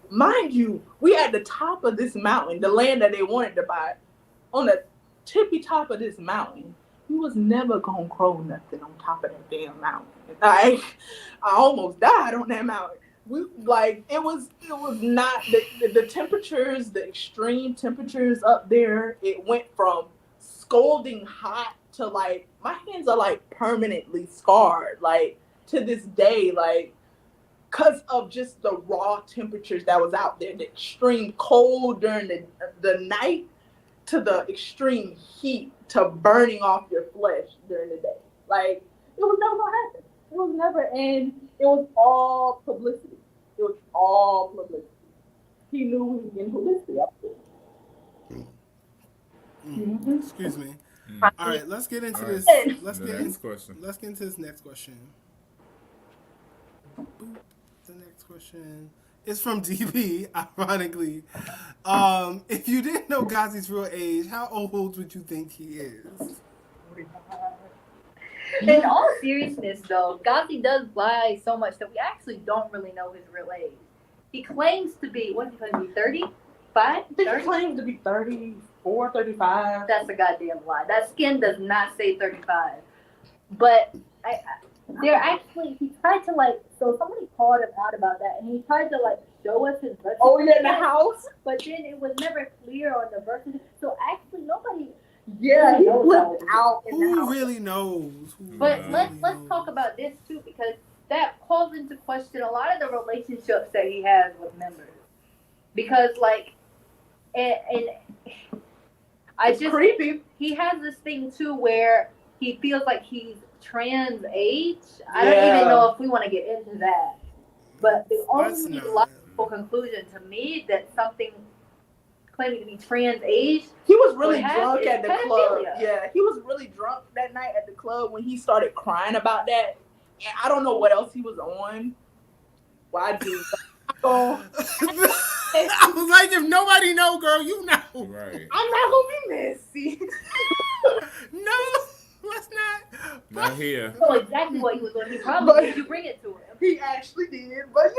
Mind you, we at the top of this mountain, the land that they wanted to buy, on the tippy top of this mountain. He was never gonna grow nothing on top of that damn mountain. I almost died on that mountain. It was not the temperatures, the extreme temperatures up there. It went from scalding hot to like my hands are like permanently scarred, like to this day, like because of just the raw temperatures that was out there, the extreme cold during the night to the extreme heat to burning off your flesh during the day. Like it was never gonna happen. It was never, and it was all publicity. It was all publicity. He knew he was getting publicity up there. Excuse me. All right, let's get into this. Let's get into this next question. The next question is from DB, ironically. If you didn't know Gazi's real age, how old would you think he is? In all seriousness, though, Gazi does lie so much that we actually don't really know his real age. He claims to be, what is he claim to be, 35? He claims to be 34, 35. That's a goddamn lie. That skin does not say 35. But he tried to so somebody called him out about that, and he tried to show us his birth certificate. Oh, yeah, in the house? But then it was never clear on the birth certificate. So actually nobody... Yeah, he flipped out. Who really knows? But let's talk about this too, because that calls into question a lot of the relationships that he has with members. Because creepy. He has this thing too where he feels like he's trans age. I don't even know if we want to get into that. But the only logical conclusion to me that something claiming to be trans age. He was really drunk at the club. Pedophilia. Yeah, he was really drunk that night at the club when he started crying about that. And I don't know what else he was on. Why do? I was like, if nobody know, girl, you know. Right. I'm not gonna be messy. No, let's not. Not here. I know exactly what he was doing. He probably did you bring it to him. He actually did, but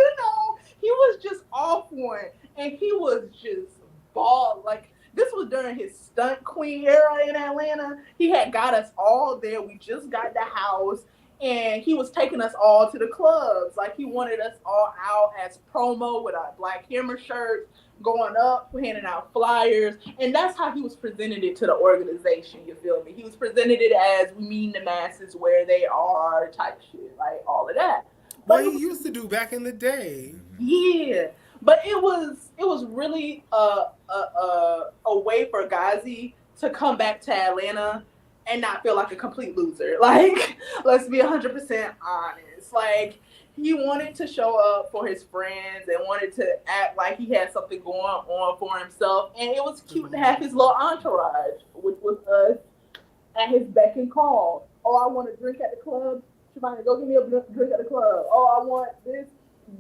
he was just off one, and he was just bald. Like this was during his stunt queen era in Atlanta. He had got us all there. We just got the house, and he was taking us all to the clubs. Like he wanted us all out as promo with our Black Hammer shirts, going up, handing out flyers, and that's how he was presented it to the organization. You feel me? He was presented it as we mean the masses where they are type shit, like all of that. What he used to do back in the day. Yeah, but it was really a way for Gazi to come back to Atlanta and not feel like a complete loser. Like, let's be 100% honest. Like, he wanted to show up for his friends and wanted to act like he had something going on for himself. And it was cute to have his little entourage, which was us, at his beck and call. Oh, I want a drink at the club. Shivani, go give me a drink at the club. Oh, I want this.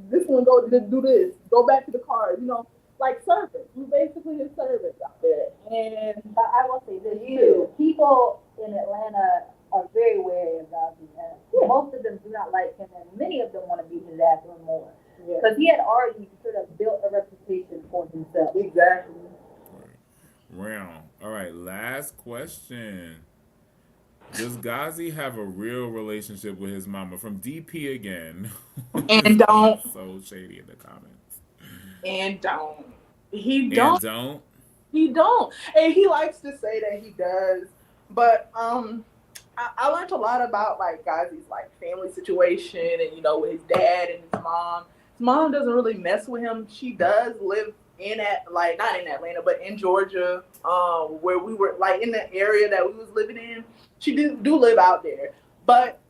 This one, go do this. Go back to the car. Like servants. We basically his servants out there. And But I will say this too. People in Atlanta are very wary of Gazi. Most of them do not like him, and many of them want to beat his ass even more. Because he had already sort of built a reputation for himself. Exactly. Round. All right, last question. Does Gazi have a real relationship with his mama? From DP again. And don't. So shady in the comments. And don't. He don't. And don't. He don't. And he likes to say that he does. But I learned a lot about like Gazi's like family situation and with his dad and his mom. His mom doesn't really mess with him. She does live not in Atlanta, but in Georgia, where we were like in the area that we was living in. She do live out there, but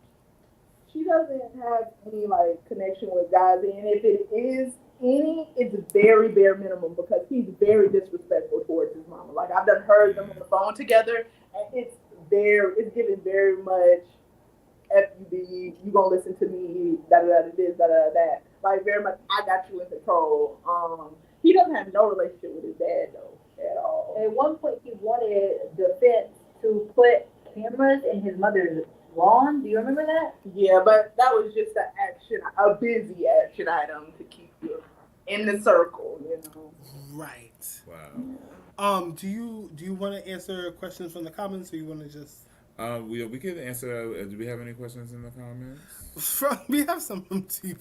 she doesn't have any like connection with Gazi, and if it is any, it's very bare minimum because he's very disrespectful towards his mama. Like I've heard them on the phone together, and it's it's given very much FUB, you gonna listen to me, da da da this, da da that. Like very much, I got you in control. He doesn't have no relationship with his dad though at all. At one point, he wanted defense to put cameras in his mother's lawn. Do you remember that? Yeah, but that was just a busy action item to keep you in the circle, you know. Right. Wow. Do you want to answer questions from the comments, or you want to just? We could answer. Do we have any questions in the comments? We have some from TV,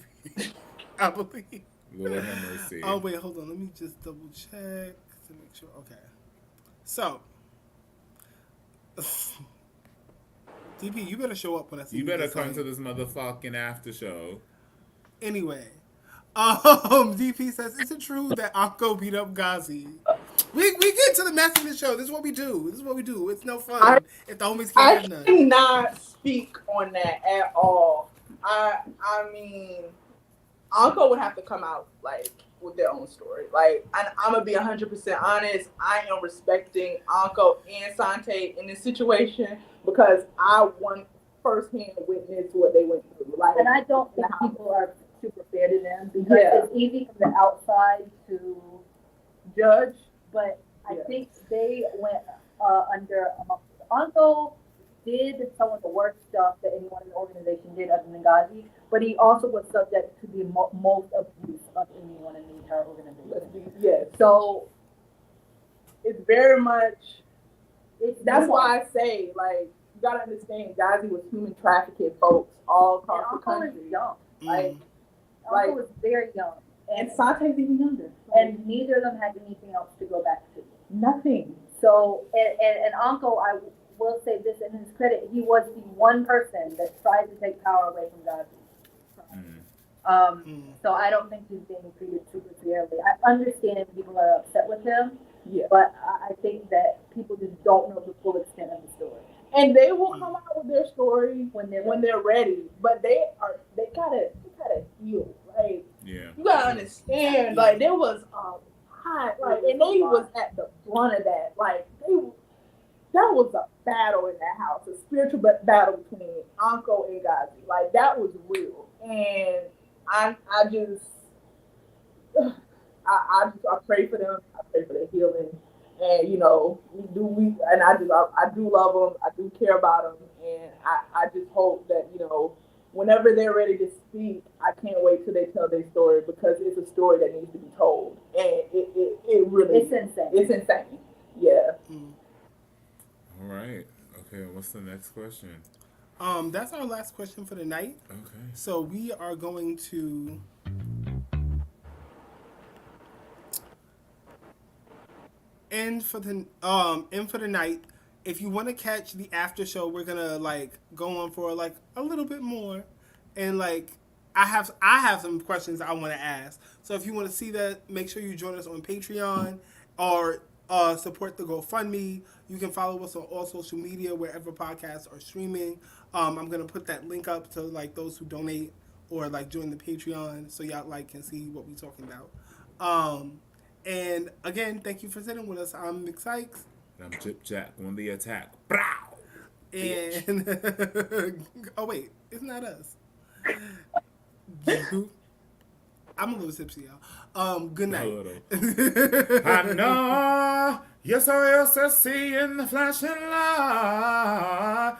I believe. Lord have mercy. Oh wait, hold on. Let me just double check to make sure. Okay. So, DP, you better show up when I see You better this come thing. to this motherfucking after show. Anyway, DP says, is it true that Anko beat up Gazi? We get to the mess of the show. This is what we do. It's no fun if the homies I can't have none. cannot speak on that at all. I mean, Uncle would have to come out like with their own story. Like, I'm gonna be 100% honest. I am respecting Uncle and Sante in this situation because I want firsthand witness what they went through. Like, And I don't think people are super fair to them because it's easy from the outside to judge. but I think they went under Anko did some of the worst stuff that anyone in the organization did other than Gazi, but he also was subject to the most abuse of anyone in the entire organization. Yes. So it's very much, that's nuanced. why I say, like, you gotta understand, Gazi was human trafficking folks all across the Anko country. is young. Like, Anko was very young. and Sante's even younger. And neither of them had anything else to go back to. Nothing. So, and Anko, I will say this in his credit, he was the one person that tried to take power away from Gazi. So I don't think he's being treated super fairly. I understand people are upset with him, but I think that people just don't know the full extent of the story. And they will come out with their story When they're ready. But they gotta heal. Like, Yeah. you gotta understand, like, there was high, like, and they was at the brunt of that. Like, that was a battle in that house, a spiritual battle between Anko and Gazi. Like, that was real. And I pray for them. I pray for their healing. And, you know, I do love them. I do care about them. And I just hope that, you know, whenever they're ready to speak, I can't wait till they tell their story because it's a story that needs to be told. And it really It's insane. It's insane. Yeah. All right. Okay. What's the next question? That's our last question for the night. Okay. So we are going to end for the night. If you want to catch the after show, we're gonna like go on for like a little bit more, and like I have some questions I want to ask. So if you want to see that, make sure you join us on Patreon or support the GoFundMe. You can follow us on all social media wherever podcasts are streaming. I'm gonna put that link up to like those who donate or like join the Patreon so y'all like can see what we're talking about. And again, thank you for sitting with us. I'm Mick Sykes. I'm Chip Jack on the attack. Brow. And oh wait, it's not us. I'm a little tipsy, y'all. Good night. I know you're so used to seeing the flashing light.